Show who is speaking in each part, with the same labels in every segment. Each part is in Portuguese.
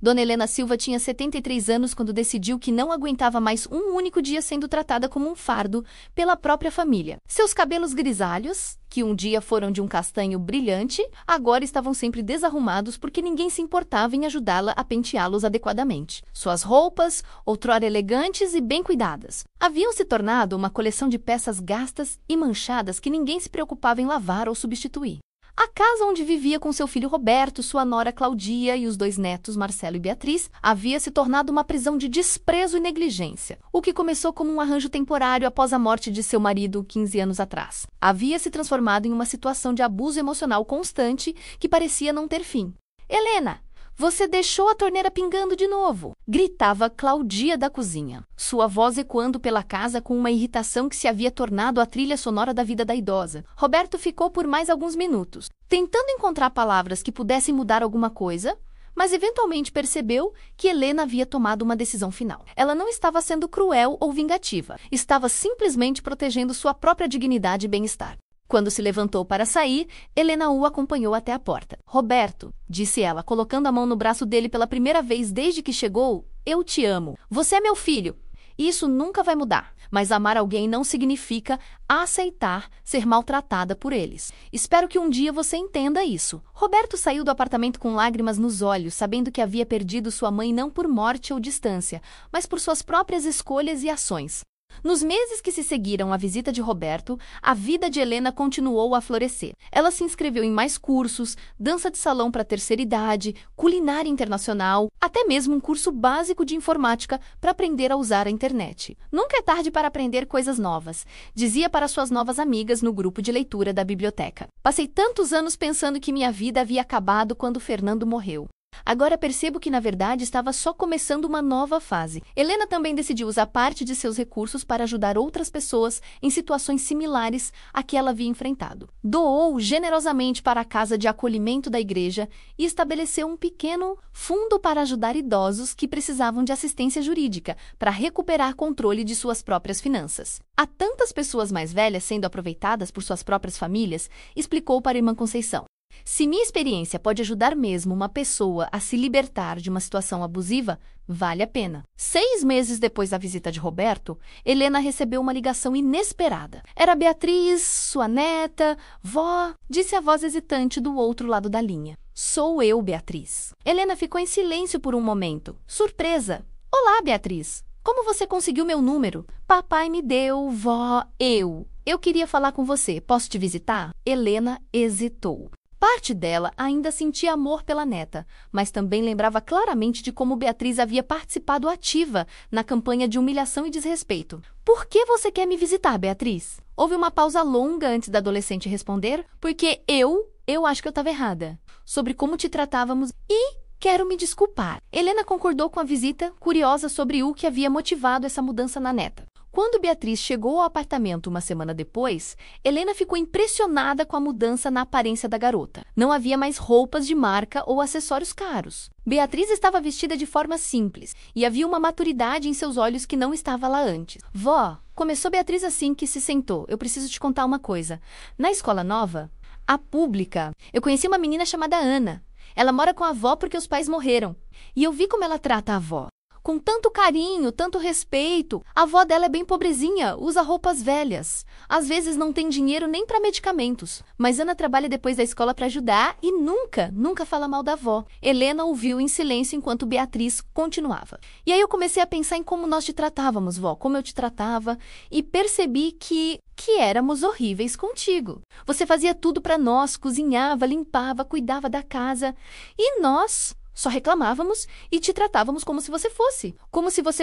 Speaker 1: Dona Helena Silva tinha 73 anos quando decidiu que não aguentava mais um único dia sendo tratada como um fardo pela própria família. Seus cabelos grisalhos, que um dia foram de um castanho brilhante, agora estavam sempre desarrumados porque ninguém se importava em ajudá-la a penteá-los adequadamente. Suas roupas, outrora elegantes e bem cuidadas, haviam se tornado uma coleção de peças gastas e manchadas que ninguém se preocupava em lavar ou substituir. A casa onde vivia com seu filho Roberto, sua nora Claudia e os 2 netos Marcelo e Beatriz havia se tornado uma prisão de desprezo e negligência, o que começou como um arranjo temporário após a morte de seu marido 15 anos atrás. Havia se transformado em uma situação de abuso emocional constante que parecia não ter fim. Helena, você deixou a torneira pingando de novo! Gritava Claudia da cozinha, sua voz ecoando pela casa com uma irritação que se havia tornado a trilha sonora da vida da idosa. Roberto ficou por mais alguns minutos, tentando encontrar palavras que pudessem mudar alguma coisa, mas eventualmente percebeu que Helena havia tomado uma decisão final. Ela não estava sendo cruel ou vingativa, estava simplesmente protegendo sua própria dignidade e bem-estar. Quando se levantou para sair, Helena o acompanhou até a porta. Roberto, disse ela, colocando a mão no braço dele pela primeira vez desde que chegou, eu te amo. Você é meu filho. Isso nunca vai mudar. Mas amar alguém não significa aceitar ser maltratada por eles. Espero que um dia você entenda isso. Roberto saiu do apartamento com lágrimas nos olhos, sabendo que havia perdido sua mãe não por morte ou distância, mas por suas próprias escolhas e ações. Nos meses que se seguiram à visita de Roberto, a vida de Helena continuou a florescer. Ela se inscreveu em mais cursos, dança de salão para a terceira idade, culinária internacional, até mesmo um curso básico de informática para aprender a usar a internet. Nunca é tarde para aprender coisas novas, dizia para suas novas amigas no grupo de leitura da biblioteca. Passei tantos anos pensando que minha vida havia acabado quando Fernando morreu. Agora percebo que, na verdade, estava só começando uma nova fase. Helena também decidiu usar parte de seus recursos para ajudar outras pessoas em situações similares à que ela havia enfrentado. Doou generosamente para a casa de acolhimento da igreja e estabeleceu um pequeno fundo para ajudar idosos que precisavam de assistência jurídica para recuperar controle de suas próprias finanças. Há tantas pessoas mais velhas sendo aproveitadas por suas próprias famílias, explicou para a irmã Conceição. Se minha experiência pode ajudar mesmo uma pessoa a se libertar de uma situação abusiva, vale a pena. 6 meses depois da visita de Roberto, Helena recebeu uma ligação inesperada. Era Beatriz, sua neta, vó, disse a voz hesitante do outro lado da linha. Sou eu, Beatriz. Helena ficou em silêncio por um momento, surpresa. Olá, Beatriz. Como você conseguiu meu número? Papai me deu, vó, Eu queria falar com você. Posso te visitar? Helena hesitou. Parte dela ainda sentia amor pela neta, mas também lembrava claramente de como Beatriz havia participado ativa na campanha de humilhação e desrespeito. Por que você quer me visitar, Beatriz? Houve uma pausa longa antes da adolescente responder, porque eu acho que eu estava errada, sobre como te tratávamos e quero me desculpar. Helena concordou com a visita, curiosa sobre o que havia motivado essa mudança na neta. Quando Beatriz chegou ao apartamento uma semana depois, Helena ficou impressionada com a mudança na aparência da garota. Não havia mais roupas de marca ou acessórios caros. Beatriz estava vestida de forma simples e havia uma maturidade em seus olhos que não estava lá antes. Vó, começou Beatriz assim que se sentou. Eu preciso te contar uma coisa. Na escola nova, a pública, eu conheci uma menina chamada Ana. Ela mora com a avó porque os pais morreram. E eu vi como ela trata a avó. Com tanto carinho, tanto respeito. A avó dela é bem pobrezinha, usa roupas velhas. Às vezes não tem dinheiro nem para medicamentos. Mas Ana trabalha depois da escola para ajudar e nunca fala mal da avó. Helena ouviu em silêncio enquanto Beatriz continuava. E aí eu comecei a pensar em como nós te tratávamos, vó, como eu te tratava, e percebi que éramos horríveis contigo. Você fazia tudo para nós, cozinhava, limpava, cuidava da casa. E nós só reclamávamos e te tratávamos como se você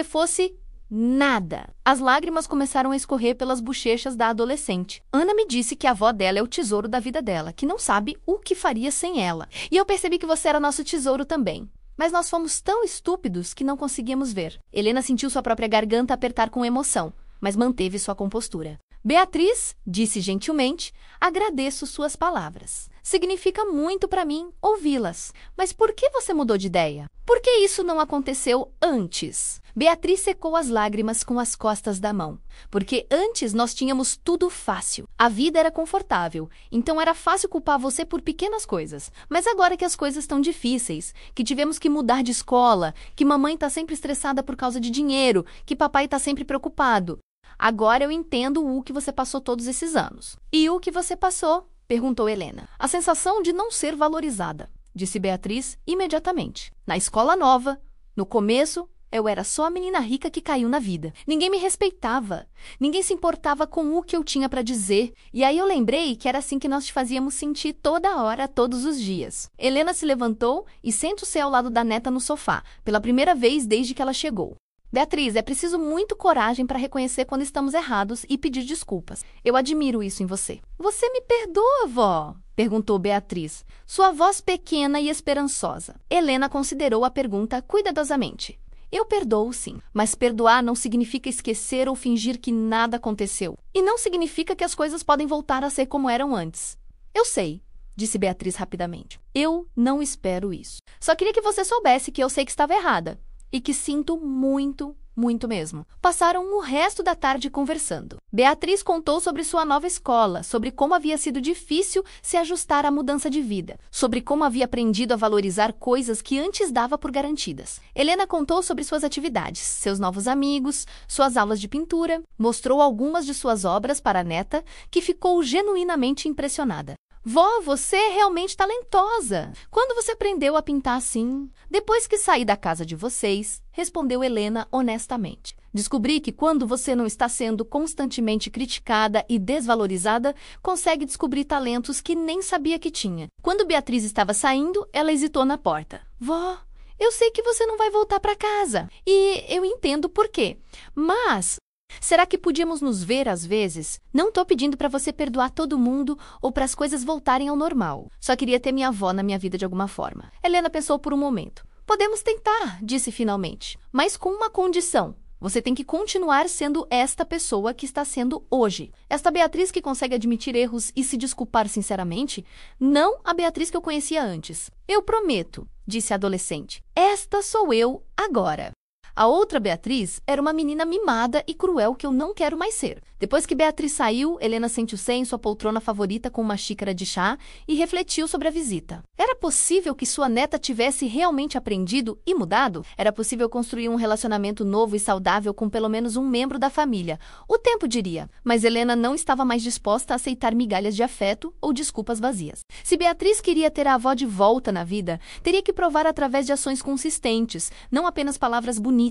Speaker 1: fosse nada. As lágrimas começaram a escorrer pelas bochechas da adolescente. Ana me disse que a avó dela é o tesouro da vida dela, que não sabe o que faria sem ela. E eu percebi que você era nosso tesouro também. Mas nós fomos tão estúpidos que não conseguíamos ver. Helena sentiu sua própria garganta apertar com emoção, mas manteve sua compostura. Beatriz, disse gentilmente, agradeço suas palavras. Significa muito para mim ouvi-las. Mas por que você mudou de ideia? Por que isso não aconteceu antes? Beatriz secou as lágrimas com as costas da mão. Porque antes nós tínhamos tudo fácil. A vida era confortável, então era fácil culpar você por pequenas coisas. Mas agora que as coisas estão difíceis, que tivemos que mudar de escola, que mamãe está sempre estressada por causa de dinheiro, que papai está sempre preocupado. Agora eu entendo o que você passou todos esses anos. E o que você passou? Perguntou Helena. A sensação de não ser valorizada, disse Beatriz imediatamente. Na escola nova, no começo, eu era só a menina rica que caiu na vida. Ninguém me respeitava. Ninguém se importava com o que eu tinha para dizer. E aí eu lembrei que era assim que nós te fazíamos sentir toda hora, todos os dias. Helena se levantou e sentou-se ao lado da neta no sofá, pela primeira vez desde que ela chegou. Beatriz, é preciso muito coragem para reconhecer quando estamos errados e pedir desculpas. Eu admiro isso em você. Você me perdoa, vó? Perguntou Beatriz, sua voz pequena e esperançosa. Helena considerou a pergunta cuidadosamente. Eu perdoo, sim, mas perdoar não significa esquecer ou fingir que nada aconteceu. E não significa que as coisas podem voltar a ser como eram antes. Eu sei, disse Beatriz rapidamente. Eu não espero isso. Só queria que você soubesse que eu sei que estava errada. E que sinto muito, muito mesmo. Passaram o resto da tarde conversando. Beatriz contou sobre sua nova escola, sobre como havia sido difícil se ajustar à mudança de vida, sobre como havia aprendido a valorizar coisas que antes dava por garantidas. Helena contou sobre suas atividades, seus novos amigos, suas aulas de pintura, mostrou algumas de suas obras para a neta, que ficou genuinamente impressionada. Vó, você é realmente talentosa. Quando você aprendeu a pintar assim? Depois que saí da casa de vocês, respondeu Helena honestamente. Descobri que quando você não está sendo constantemente criticada e desvalorizada, consegue descobrir talentos que nem sabia que tinha. Quando Beatriz estava saindo, ela hesitou na porta. Vó, eu sei que você não vai voltar para casa. E eu entendo por quê. Mas será que podíamos nos ver às vezes? Não tô pedindo para você perdoar todo mundo ou para as coisas voltarem ao normal. Só queria ter minha avó na minha vida de alguma forma. Helena pensou por um momento. Podemos tentar, disse finalmente. Mas com uma condição. Você tem que continuar sendo esta pessoa que está sendo hoje. Esta Beatriz que consegue admitir erros e se desculpar sinceramente, não a Beatriz que eu conhecia antes. Eu prometo, disse a adolescente. Esta sou eu agora. A outra Beatriz era uma menina mimada e cruel que eu não quero mais ser. Depois que Beatriz saiu, Helena sentou-se em sua poltrona favorita com uma xícara de chá e refletiu sobre a visita. Era possível que sua neta tivesse realmente aprendido e mudado? Era possível construir um relacionamento novo e saudável com pelo menos um membro da família. O tempo diria, mas Helena não estava mais disposta a aceitar migalhas de afeto ou desculpas vazias. Se Beatriz queria ter a avó de volta na vida, teria que provar através de ações consistentes, não apenas palavras bonitas.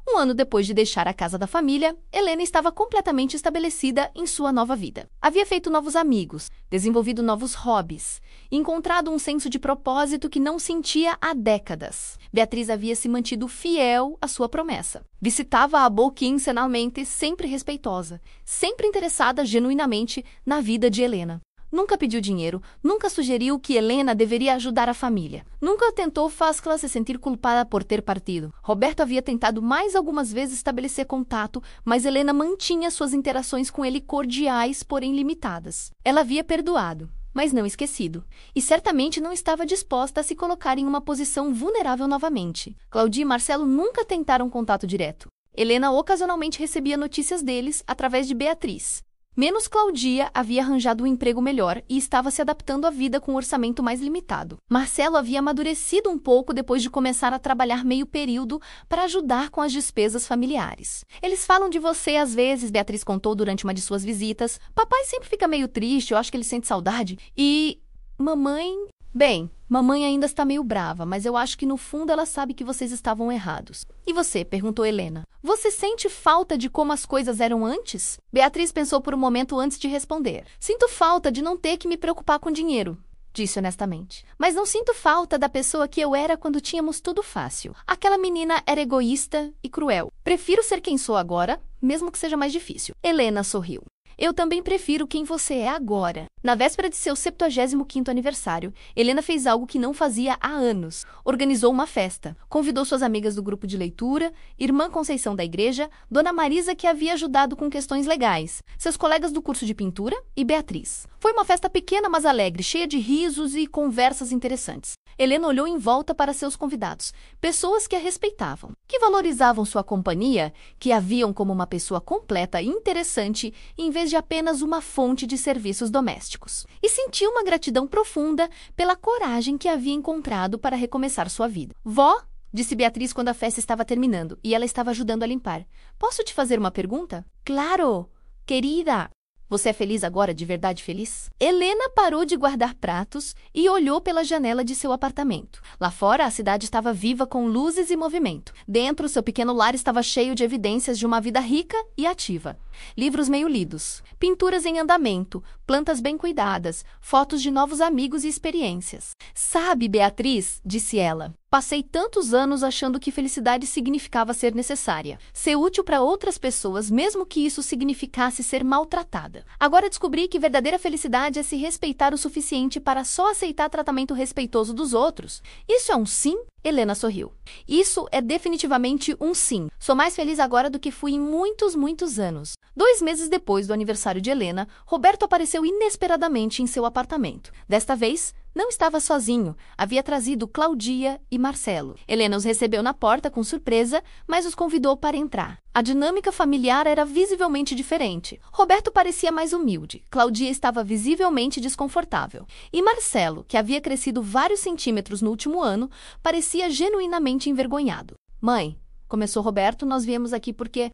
Speaker 1: Um ano depois de deixar a casa da família, Helena estava completamente estabelecida em sua nova vida. Havia feito novos amigos, desenvolvido novos hobbies, encontrado um senso de propósito que não sentia há décadas. Beatriz havia se mantido fiel à sua promessa. Visitava a avó quinzenalmente, sempre respeitosa, sempre interessada genuinamente na vida de Helena. Nunca pediu dinheiro, nunca sugeriu que Helena deveria ajudar a família. Nunca tentou fazê-la se sentir culpada por ter partido. Roberto havia tentado mais algumas vezes estabelecer contato, mas Helena mantinha suas interações com ele cordiais, porém limitadas. Ela havia perdoado, mas não esquecido. E certamente não estava disposta a se colocar em uma posição vulnerável novamente. Claudia e Marcelo nunca tentaram contato direto. Helena ocasionalmente recebia notícias deles através de Beatriz. Menos Claudia havia arranjado um emprego melhor e estava se adaptando à vida com um orçamento mais limitado. Marcelo havia amadurecido um pouco depois de começar a trabalhar meio período para ajudar com as despesas familiares. Eles falam de você às vezes, Beatriz contou durante uma de suas visitas. Papai sempre fica meio triste, eu acho que ele sente saudade. E mamãe... Bem, mamãe ainda está meio brava, mas eu acho que no fundo ela sabe que vocês estavam errados. E você? Perguntou Helena. Você sente falta de como as coisas eram antes? Beatriz pensou por um momento antes de responder. Sinto falta de não ter que me preocupar com dinheiro, disse honestamente. Mas não sinto falta da pessoa que eu era quando tínhamos tudo fácil. Aquela menina era egoísta e cruel. Prefiro ser quem sou agora, mesmo que seja mais difícil. Helena sorriu. Eu também prefiro quem você é agora. Na véspera de seu 75º aniversário, Helena fez algo que não fazia há anos. Organizou uma festa. Convidou suas amigas do grupo de leitura, irmã Conceição da igreja, Dona Marisa, que havia ajudado com questões legais, seus colegas do curso de pintura e Beatriz. Foi uma festa pequena, mas alegre, cheia de risos e conversas interessantes. Helena olhou em volta para seus convidados, pessoas que a respeitavam, que valorizavam sua companhia, que a viam como uma pessoa completa e interessante, em vez de apenas uma fonte de serviços domésticos. E sentiu uma gratidão profunda pela coragem que havia encontrado para recomeçar sua vida. Vó, disse Beatriz quando a festa estava terminando e ela estava ajudando a limpar. Posso te fazer uma pergunta? Claro, querida. Você é feliz agora, de verdade feliz? Helena parou de guardar pratos e olhou pela janela de seu apartamento. Lá fora, a cidade estava viva com luzes e movimento. Dentro, seu pequeno lar estava cheio de evidências de uma vida rica e ativa. Livros meio lidos, pinturas em andamento, plantas bem cuidadas, fotos de novos amigos e experiências. Sabe, Beatriz, disse ela, passei tantos anos achando que felicidade significava ser necessária, ser útil para outras pessoas, mesmo que isso significasse ser maltratada. Agora descobri que verdadeira felicidade é se respeitar o suficiente para só aceitar tratamento respeitoso dos outros. Isso é um sim? Helena sorriu. Isso é definitivamente um sim. Sou mais feliz agora do que fui em muitos anos. 2 meses depois do aniversário de Helena, Roberto apareceu inesperadamente em seu apartamento. Desta vez, não estava sozinho. Havia trazido Claudia e Marcelo. Helena os recebeu na porta com surpresa, mas os convidou para entrar. A dinâmica familiar era visivelmente diferente. Roberto parecia mais humilde. Claudia estava visivelmente desconfortável. E Marcelo, que havia crescido vários centímetros no último ano, parecia genuinamente envergonhado. Mãe, começou Roberto, nós viemos aqui porque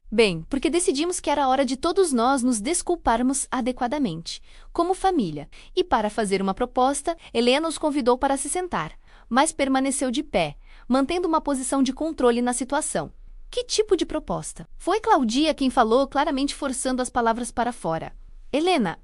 Speaker 1: decidimos que era hora de todos nós nos desculparmos adequadamente, como família. E para fazer uma proposta, Helena os convidou para se sentar, mas permaneceu de pé, mantendo uma posição de controle na situação. Que tipo de proposta? Foi Claudia quem falou, claramente forçando as palavras para fora. Helena,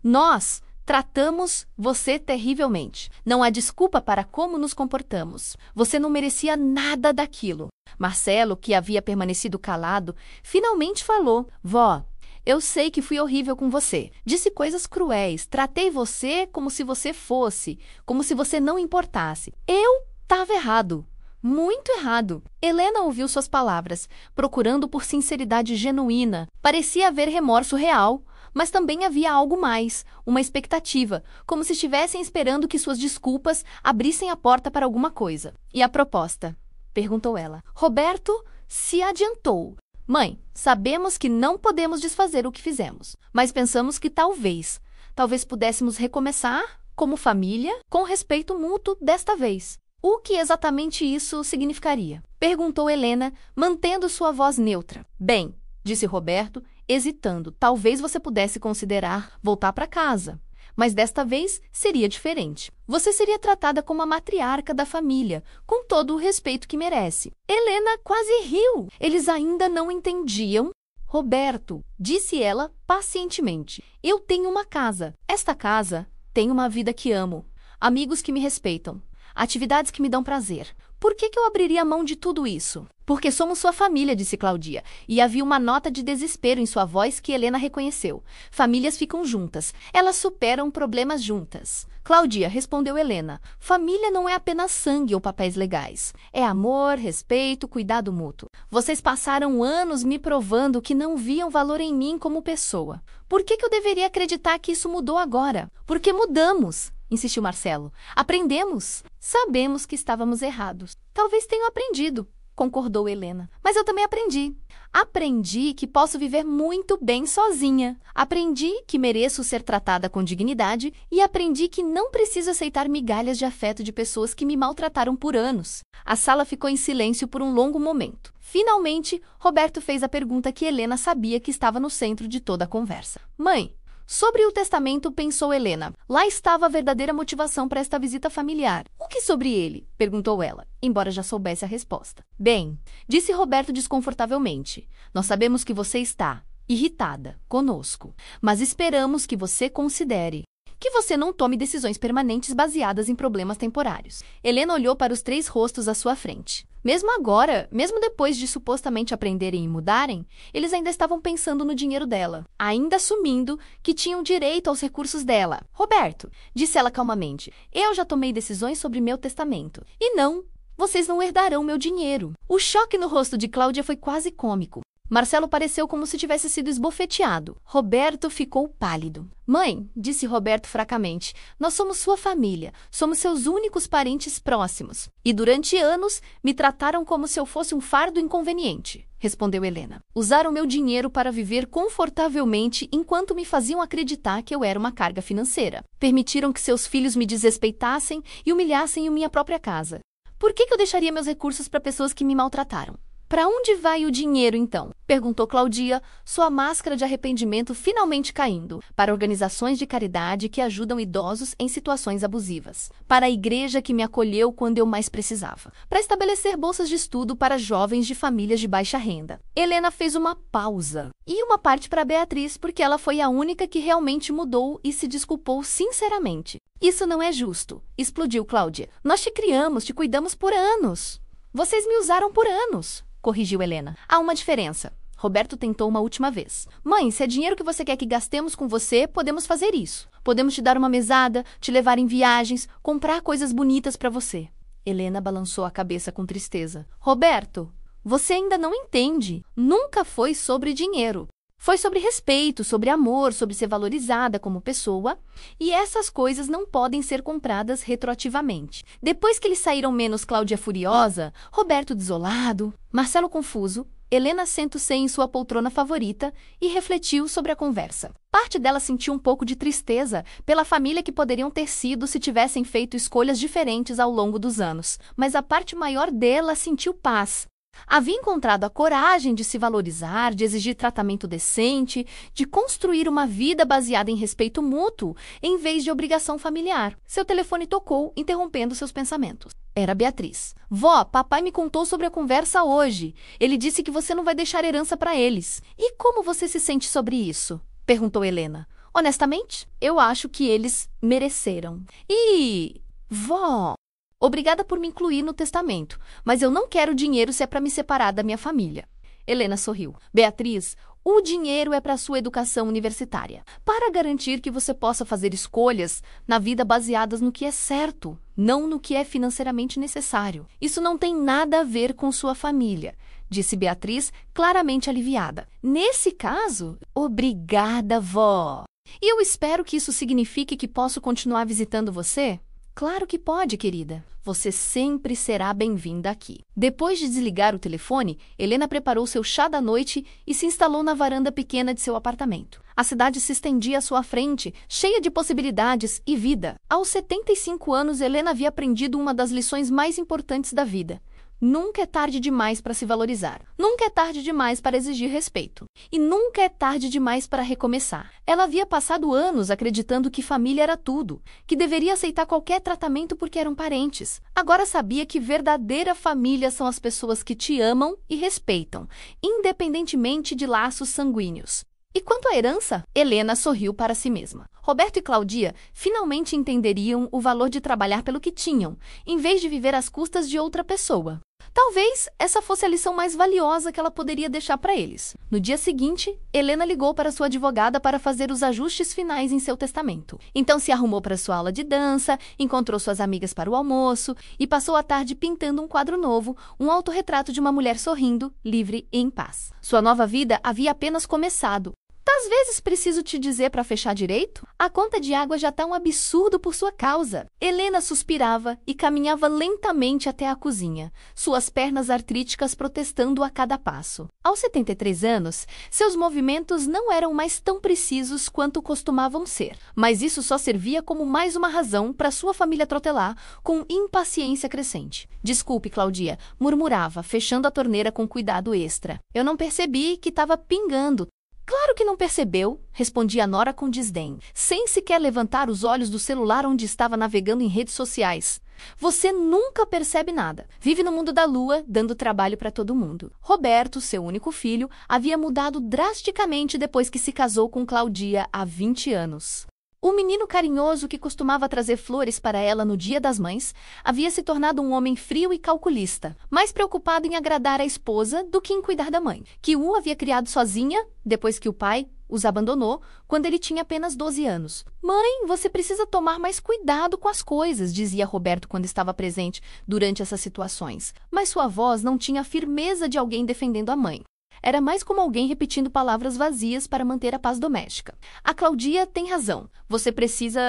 Speaker 1: nós tratamos você terrivelmente. Não há desculpa para como nos comportamos. Você não merecia nada daquilo. Marcelo, que havia permanecido calado, finalmente falou. Vó, eu sei que fui horrível com você. Disse coisas cruéis. Tratei você como se você fosse, como se você não importasse. Eu estava errado. Muito errado. Helena ouviu suas palavras, procurando por sinceridade genuína. Parecia haver remorso real, mas também havia algo mais, uma expectativa, como se estivessem esperando que suas desculpas abrissem a porta para alguma coisa. E a proposta? Perguntou ela. Roberto se adiantou. Mãe, sabemos que não podemos desfazer o que fizemos, mas pensamos que talvez pudéssemos recomeçar, como família, com respeito mútuo desta vez. O que exatamente isso significaria? Perguntou Helena, mantendo sua voz neutra. Bem, disse Roberto, hesitando, talvez você pudesse considerar voltar para casa. Mas desta vez seria diferente. Você seria tratada como a matriarca da família, com todo o respeito que merece. Helena quase riu. Eles ainda não entendiam. Roberto, disse ela pacientemente, eu tenho uma casa. Esta casa tem uma vida que amo, amigos que me respeitam, atividades que me dão prazer. Por que eu abriria mão de tudo isso? Porque somos sua família, disse Claudia, e havia uma nota de desespero em sua voz que Helena reconheceu. Famílias ficam juntas, elas superam problemas juntas. Claudia, respondeu Helena, família não é apenas sangue ou papéis legais. É amor, respeito, cuidado mútuo. Vocês passaram anos me provando que não viam valor em mim como pessoa. Por que eu deveria acreditar que isso mudou agora? Porque mudamos, insistiu Marcelo. Aprendemos. Sabemos que estávamos errados. Talvez tenham aprendido, concordou Helena. Mas eu também aprendi. Aprendi que posso viver muito bem sozinha. Aprendi que mereço ser tratada com dignidade e aprendi que não preciso aceitar migalhas de afeto de pessoas que me maltrataram por anos. A sala ficou em silêncio por um longo momento. Finalmente, Roberto fez a pergunta que Helena sabia que estava no centro de toda a conversa. Mãe, sobre o testamento, pensou Helena. Lá estava a verdadeira motivação para esta visita familiar. O que sobre ele? Perguntou ela, embora já soubesse a resposta. Bem, disse Roberto desconfortavelmente, nós sabemos que você está irritada conosco, mas esperamos que você considere que você não tome decisões permanentes baseadas em problemas temporários. Helena olhou para os 3 rostos à sua frente. Mesmo agora, mesmo depois de supostamente aprenderem e mudarem, eles ainda estavam pensando no dinheiro dela, ainda assumindo que tinham direito aos recursos dela. Roberto, disse ela calmamente, eu já tomei decisões sobre meu testamento. E não, vocês não herdarão meu dinheiro. O choque no rosto de Cláudia foi quase cômico. Marcelo pareceu como se tivesse sido esbofeteado. Roberto ficou pálido. Mãe, disse Roberto fracamente, nós somos sua família, somos seus únicos parentes próximos. E durante anos me trataram como se eu fosse um fardo inconveniente, respondeu Helena. Usaram meu dinheiro para viver confortavelmente enquanto me faziam acreditar que eu era uma carga financeira. Permitiram que seus filhos me desrespeitassem e humilhassem em minha própria casa. Por que eu deixaria meus recursos para pessoas que me maltrataram? Para onde vai o dinheiro, então? Perguntou Claudia, sua máscara de arrependimento finalmente caindo. Para organizações de caridade que ajudam idosos em situações abusivas. Para a igreja que me acolheu quando eu mais precisava. Para estabelecer bolsas de estudo para jovens de famílias de baixa renda. Helena fez uma pausa. E uma parte para Beatriz, porque ela foi a única que realmente mudou e se desculpou sinceramente. Isso não é justo, explodiu Cláudia. Nós te criamos, te cuidamos por anos. Vocês me usaram por anos. Corrigiu Helena. Há uma diferença. Roberto tentou uma última vez. Mãe, se é dinheiro que você quer que gastemos com você, podemos fazer isso. Podemos te dar uma mesada, te levar em viagens, comprar coisas bonitas para você. Helena balançou a cabeça com tristeza. Roberto, você ainda não entende. Nunca foi sobre dinheiro. Foi sobre respeito, sobre amor, sobre ser valorizada como pessoa, e essas coisas não podem ser compradas retroativamente. Depois que eles saíram menos Cláudia furiosa, Roberto desolado, Marcelo confuso, Helena senta-se em sua poltrona favorita e refletiu sobre a conversa. Parte dela sentiu um pouco de tristeza pela família que poderiam ter sido se tivessem feito escolhas diferentes ao longo dos anos, mas a parte maior dela sentiu paz. Havia encontrado a coragem de se valorizar, de exigir tratamento decente, de construir uma vida baseada em respeito mútuo, em vez de obrigação familiar. Seu telefone tocou, interrompendo seus pensamentos. Era Beatriz. Vó, papai me contou sobre a conversa hoje. Ele disse que você não vai deixar herança para eles. E como você se sente sobre isso? Perguntou Helena. Honestamente, eu acho que eles mereceram. Vó... Obrigada por me incluir no testamento, mas eu não quero dinheiro se é para me separar da minha família. Helena sorriu. Beatriz, o dinheiro é para sua educação universitária, para garantir que você possa fazer escolhas na vida baseadas no que é certo, não no que é financeiramente necessário. Isso não tem nada a ver com sua família, disse Beatriz, claramente aliviada. Nesse caso, obrigada, vó. E eu espero que isso signifique que posso continuar visitando você? Claro que pode, querida. Você sempre será bem-vinda aqui. Depois de desligar o telefone, Helena preparou seu chá da noite e se instalou na varanda pequena de seu apartamento. A cidade se estendia à sua frente, cheia de possibilidades e vida. Aos 75 anos, Helena havia aprendido uma das lições mais importantes da vida. Nunca é tarde demais para se valorizar. Nunca é tarde demais para exigir respeito. E nunca é tarde demais para recomeçar. Ela havia passado anos acreditando que família era tudo, que deveria aceitar qualquer tratamento porque eram parentes. Agora sabia que verdadeira família são as pessoas que te amam e respeitam, independentemente de laços sanguíneos. E quanto à herança? Helena sorriu para si mesma. Roberto e Claudia finalmente entenderiam o valor de trabalhar pelo que tinham, em vez de viver às custas de outra pessoa. Talvez essa fosse a lição mais valiosa que ela poderia deixar para eles. No dia seguinte, Helena ligou para sua advogada para fazer os ajustes finais em seu testamento. Então se arrumou para sua aula de dança, encontrou suas amigas para o almoço e passou a tarde pintando um quadro novo, um autorretrato de uma mulher sorrindo, livre e em paz. Sua nova vida havia apenas começado. Às vezes preciso te dizer para fechar direito? A conta de água já está um absurdo por sua causa. Helena suspirava e caminhava lentamente até a cozinha, suas pernas artríticas protestando a cada passo. Aos 73 anos, seus movimentos não eram mais tão precisos quanto costumavam ser, mas isso só servia como mais uma razão para sua família trotelar com impaciência crescente. Desculpe, Claudia, murmurava, fechando a torneira com cuidado extra. Eu não percebi que estava pingando. Claro que não percebeu, respondia Nora com desdém, sem sequer levantar os olhos do celular onde estava navegando em redes sociais. Você nunca percebe nada. Vive no mundo da lua, dando trabalho para todo mundo. Roberto, seu único filho, havia mudado drasticamente depois que se casou com Claudia há 20 anos. O menino carinhoso que costumava trazer flores para ela no Dia das Mães havia se tornado um homem frio e calculista, mais preocupado em agradar a esposa do que em cuidar da mãe, que o havia criado sozinha depois que o pai os abandonou quando ele tinha apenas 12 anos. "Mãe, você precisa tomar mais cuidado com as coisas", dizia Roberto quando estava presente durante essas situações. Mas sua voz não tinha a firmeza de alguém defendendo a mãe. Era mais como alguém repetindo palavras vazias para manter a paz doméstica. "A Claudia tem razão. Você precisa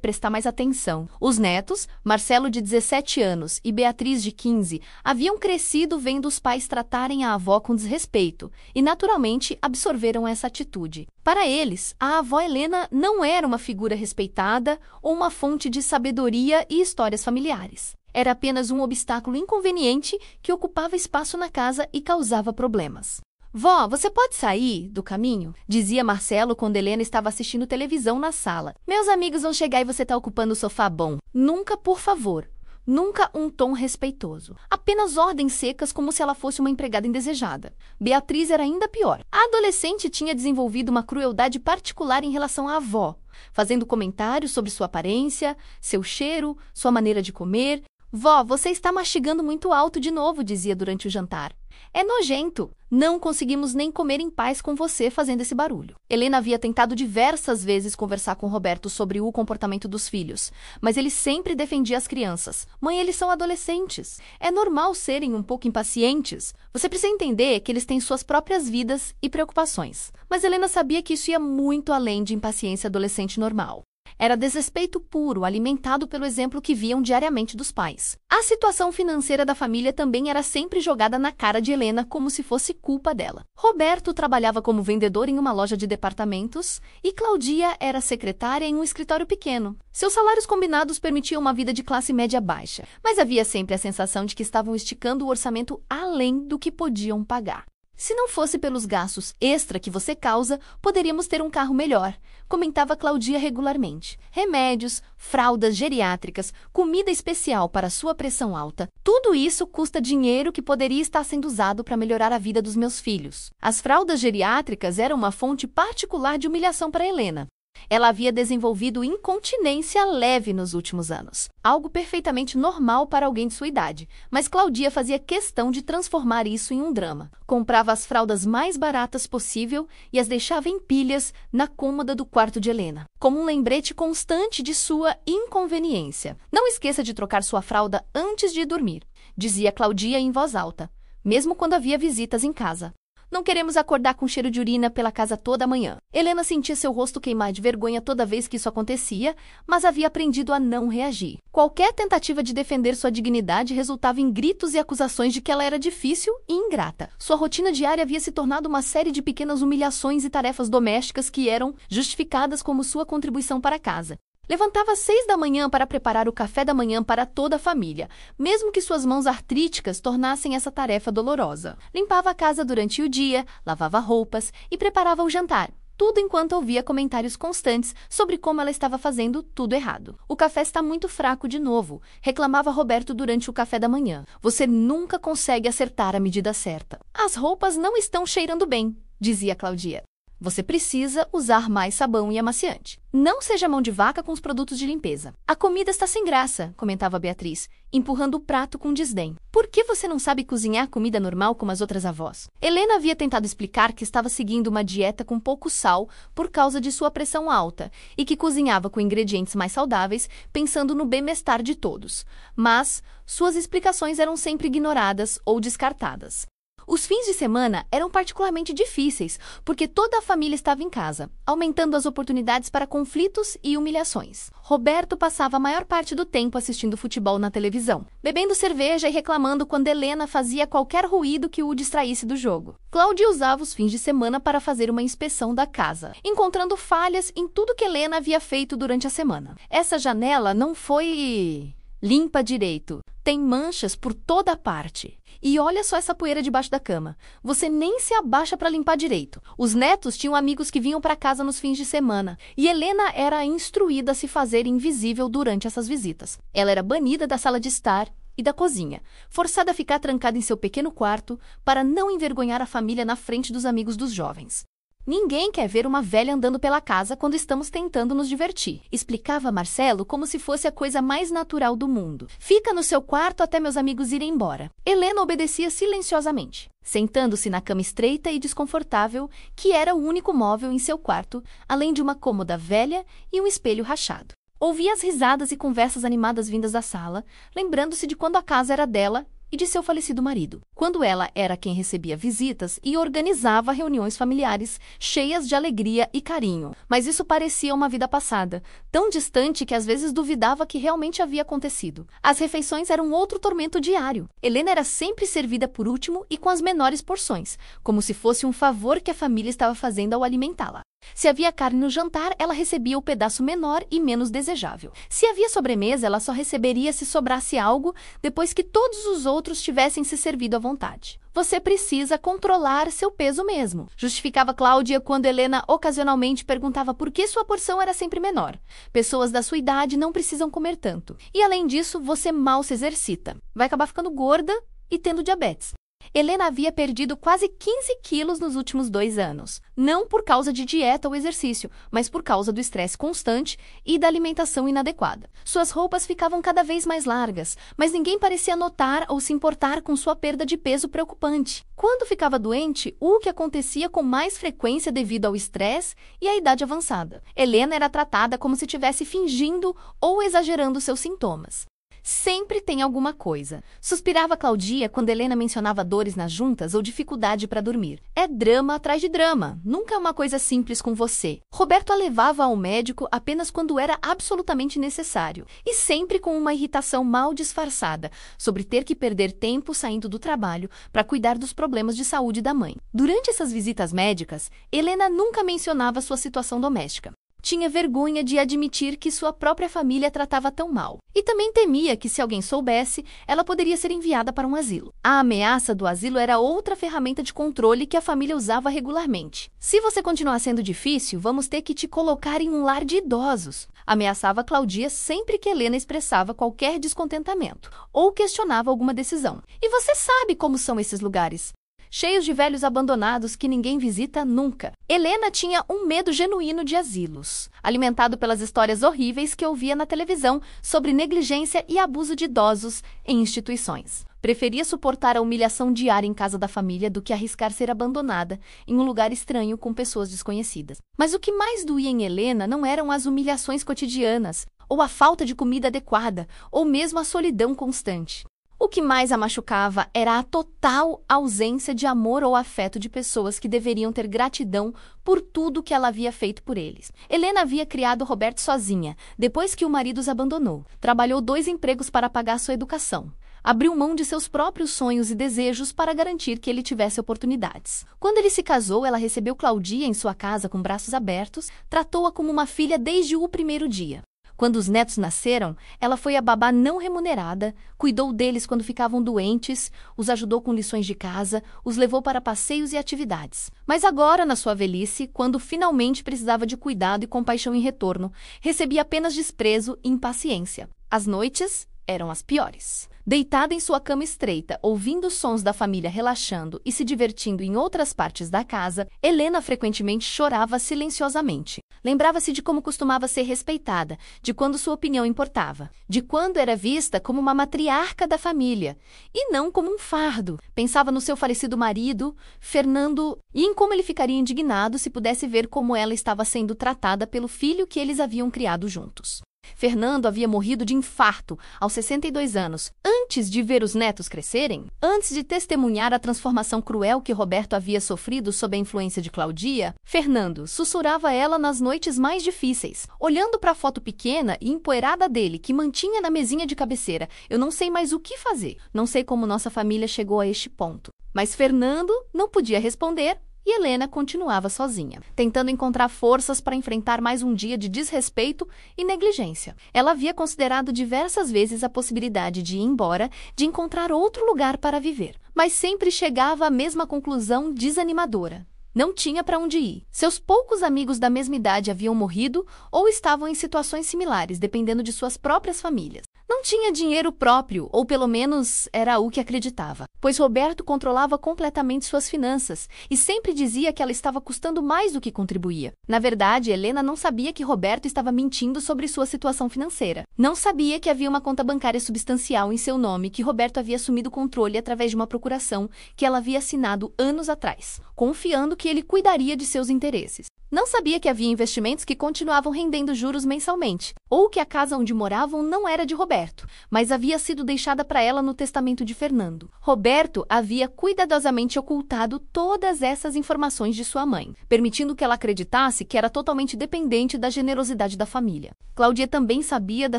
Speaker 1: prestar mais atenção." Os netos, Marcelo de 17 anos e Beatriz de 15, haviam crescido vendo os pais tratarem a avó com desrespeito e, naturalmente, absorveram essa atitude. Para eles, a avó Helena não era uma figura respeitada ou uma fonte de sabedoria e histórias familiares. Era apenas um obstáculo inconveniente que ocupava espaço na casa e causava problemas. "Vó, você pode sair do caminho?", dizia Marcelo quando Helena estava assistindo televisão na sala. "Meus amigos vão chegar e você está ocupando o sofá bom." Nunca, por favor. Nunca um tom respeitoso. Apenas ordens secas como se ela fosse uma empregada indesejada. Beatriz era ainda pior. A adolescente tinha desenvolvido uma crueldade particular em relação à avó, fazendo comentários sobre sua aparência, seu cheiro, sua maneira de comer. "Vó, você está mastigando muito alto de novo", dizia durante o jantar. "É nojento. Não conseguimos nem comer em paz com você fazendo esse barulho." Helena havia tentado diversas vezes conversar com Roberto sobre o comportamento dos filhos, mas ele sempre defendia as crianças. "Mãe, eles são adolescentes. É normal serem um pouco impacientes. Você precisa entender que eles têm suas próprias vidas e preocupações." Mas Helena sabia que isso ia muito além de impaciência adolescente normal. Era desrespeito puro, alimentado pelo exemplo que viam diariamente dos pais. A situação financeira da família também era sempre jogada na cara de Helena como se fosse culpa dela. Roberto trabalhava como vendedor em uma loja de departamentos e Claudia era secretária em um escritório pequeno. Seus salários combinados permitiam uma vida de classe média baixa, mas havia sempre a sensação de que estavam esticando o orçamento além do que podiam pagar. "Se não fosse pelos gastos extra que você causa, poderíamos ter um carro melhor", comentava Claudia regularmente. "Remédios, fraldas geriátricas, comida especial para sua pressão alta, tudo isso custa dinheiro que poderia estar sendo usado para melhorar a vida dos meus filhos." As fraldas geriátricas eram uma fonte particular de humilhação para Helena. Ela havia desenvolvido incontinência leve nos últimos anos, algo perfeitamente normal para alguém de sua idade, mas Claudia fazia questão de transformar isso em um drama. Comprava as fraldas mais baratas possível e as deixava em pilhas na cômoda do quarto de Helena, como um lembrete constante de sua inconveniência. "Não esqueça de trocar sua fralda antes de dormir", dizia Claudia em voz alta, mesmo quando havia visitas em casa. "Não queremos acordar com cheiro de urina pela casa toda a manhã." Helena sentia seu rosto queimar de vergonha toda vez que isso acontecia, mas havia aprendido a não reagir. Qualquer tentativa de defender sua dignidade resultava em gritos e acusações de que ela era difícil e ingrata. Sua rotina diária havia se tornado uma série de pequenas humilhações e tarefas domésticas que eram justificadas como sua contribuição para a casa. Levantava às 6 da manhã para preparar o café da manhã para toda a família, mesmo que suas mãos artríticas tornassem essa tarefa dolorosa. Limpava a casa durante o dia, lavava roupas e preparava o jantar. Tudo enquanto ouvia comentários constantes sobre como ela estava fazendo tudo errado. "O café está muito fraco de novo", reclamava Roberto durante o café da manhã. "Você nunca consegue acertar a medida certa." "As roupas não estão cheirando bem", dizia Claudia. "Você precisa usar mais sabão e amaciante. Não seja mão de vaca com os produtos de limpeza." "A comida está sem graça", comentava Beatriz, empurrando o prato com desdém. "Por que você não sabe cozinhar comida normal como as outras avós?" Helena havia tentado explicar que estava seguindo uma dieta com pouco sal por causa de sua pressão alta e que cozinhava com ingredientes mais saudáveis, pensando no bem-estar de todos. Mas suas explicações eram sempre ignoradas ou descartadas. Os fins de semana eram particularmente difíceis, porque toda a família estava em casa, aumentando as oportunidades para conflitos e humilhações. Roberto passava a maior parte do tempo assistindo futebol na televisão, bebendo cerveja e reclamando quando Helena fazia qualquer ruído que o distraísse do jogo. Cláudia usava os fins de semana para fazer uma inspeção da casa, encontrando falhas em tudo que Helena havia feito durante a semana. "Essa janela não foi limpa direito. Tem manchas por toda parte. E olha só essa poeira debaixo da cama. Você nem se abaixa para limpar direito." Os netos tinham amigos que vinham para casa nos fins de semana, e Helena era instruída a se fazer invisível durante essas visitas. Ela era banida da sala de estar e da cozinha, forçada a ficar trancada em seu pequeno quarto para não envergonhar a família na frente dos amigos dos jovens. Ninguém quer ver uma velha andando pela casa quando estamos tentando nos divertir, explicava Marcelo como se fosse a coisa mais natural do mundo. Fica no seu quarto até meus amigos irem embora. Helena obedecia silenciosamente, sentando-se na cama estreita e desconfortável, que era o único móvel em seu quarto, além de uma cômoda velha e um espelho rachado. Ouvia as risadas e conversas animadas vindas da sala, lembrando-se de quando a casa era dela e de seu falecido marido, quando ela era quem recebia visitas e organizava reuniões familiares cheias de alegria e carinho. Mas isso parecia uma vida passada, tão distante que às vezes duvidava que realmente havia acontecido. As refeições eram outro tormento diário. Helena era sempre servida por último e com as menores porções, como se fosse um favor que a família estava fazendo ao alimentá-la. Se havia carne no jantar, ela recebia o pedaço menor e menos desejável. Se havia sobremesa, ela só receberia se sobrasse algo depois que todos os outros tivessem se servido à vontade. Você precisa controlar seu peso mesmo, justificava Cláudia quando Helena ocasionalmente perguntava por que sua porção era sempre menor. Pessoas da sua idade não precisam comer tanto. E além disso, você mal se exercita. Vai acabar ficando gorda e tendo diabetes. Helena havia perdido quase 15 quilos nos últimos 2 anos, não por causa de dieta ou exercício, mas por causa do estresse constante e da alimentação inadequada. Suas roupas ficavam cada vez mais largas, mas ninguém parecia notar ou se importar com sua perda de peso preocupante. Quando ficava doente, o que acontecia com mais frequência devido ao estresse e à idade avançada. Helena era tratada como se estivesse fingindo ou exagerando seus sintomas. Sempre tem alguma coisa. Suspirava Claudia quando Helena mencionava dores nas juntas ou dificuldade para dormir. É drama atrás de drama. Nunca é uma coisa simples com você. Roberto a levava ao médico apenas quando era absolutamente necessário. E sempre com uma irritação mal disfarçada sobre ter que perder tempo saindo do trabalho para cuidar dos problemas de saúde da mãe. Durante essas visitas médicas, Helena nunca mencionava sua situação doméstica. Tinha vergonha de admitir que sua própria família tratava tão mal. E também temia que, se alguém soubesse, ela poderia ser enviada para um asilo. A ameaça do asilo era outra ferramenta de controle que a família usava regularmente. Se você continuar sendo difícil, vamos ter que te colocar em um lar de idosos, ameaçava Claudia sempre que Helena expressava qualquer descontentamento ou questionava alguma decisão. E você sabe como são esses lugares. Cheios de velhos abandonados que ninguém visita nunca. Helena tinha um medo genuíno de asilos, alimentado pelas histórias horríveis que ouvia na televisão sobre negligência e abuso de idosos em instituições. Preferia suportar a humilhação diária em casa da família do que arriscar ser abandonada em um lugar estranho com pessoas desconhecidas. Mas o que mais doía em Helena não eram as humilhações cotidianas, ou a falta de comida adequada, ou mesmo a solidão constante. O que mais a machucava era a total ausência de amor ou afeto de pessoas que deveriam ter gratidão por tudo que ela havia feito por eles. Helena havia criado Roberto sozinha, depois que o marido os abandonou. Trabalhou 2 empregos para pagar sua educação. Abriu mão de seus próprios sonhos e desejos para garantir que ele tivesse oportunidades. Quando ele se casou, ela recebeu Claudia em sua casa com braços abertos, tratou-a como uma filha desde o primeiro dia. Quando os netos nasceram, ela foi a babá não remunerada, cuidou deles quando ficavam doentes, os ajudou com lições de casa, os levou para passeios e atividades. Mas agora, na sua velhice, quando finalmente precisava de cuidado e compaixão em retorno, recebia apenas desprezo e impaciência. As noites eram as piores. Deitada em sua cama estreita, ouvindo os sons da família relaxando e se divertindo em outras partes da casa, Helena frequentemente chorava silenciosamente. Lembrava-se de como costumava ser respeitada, de quando sua opinião importava, de quando era vista como uma matriarca da família, e não como um fardo. Pensava no seu falecido marido, Fernando, e em como ele ficaria indignado se pudesse ver como ela estava sendo tratada pelo filho que eles haviam criado juntos. Fernando havia morrido de infarto aos 62 anos, antes de ver os netos crescerem, antes de testemunhar a transformação cruel que Roberto havia sofrido sob a influência de Claudia. Fernando sussurrava a ela nas noites mais difíceis, olhando para a foto pequena e empoeirada dele que mantinha na mesinha de cabeceira. Eu não sei mais o que fazer, não sei como nossa família chegou a este ponto. Mas Fernando não podia responder. E Helena continuava sozinha, tentando encontrar forças para enfrentar mais um dia de desrespeito e negligência. Ela havia considerado diversas vezes a possibilidade de ir embora, de encontrar outro lugar para viver, mas sempre chegava à mesma conclusão desanimadora. Não tinha para onde ir. Seus poucos amigos da mesma idade haviam morrido ou estavam em situações similares, dependendo de suas próprias famílias. Não tinha dinheiro próprio, ou pelo menos era o que acreditava, pois Roberto controlava completamente suas finanças e sempre dizia que ela estava custando mais do que contribuía. Na verdade, Helena não sabia que Roberto estava mentindo sobre sua situação financeira. Não sabia que havia uma conta bancária substancial em seu nome que Roberto havia assumido o controle através de uma procuração que ela havia assinado anos atrás, confiando que ele cuidaria de seus interesses. Não sabia que havia investimentos que continuavam rendendo juros mensalmente, ou que a casa onde moravam não era de Roberto, mas havia sido deixada para ela no testamento de Fernando. Roberto havia cuidadosamente ocultado todas essas informações de sua mãe, permitindo que ela acreditasse que era totalmente dependente da generosidade da família. Cláudia também sabia da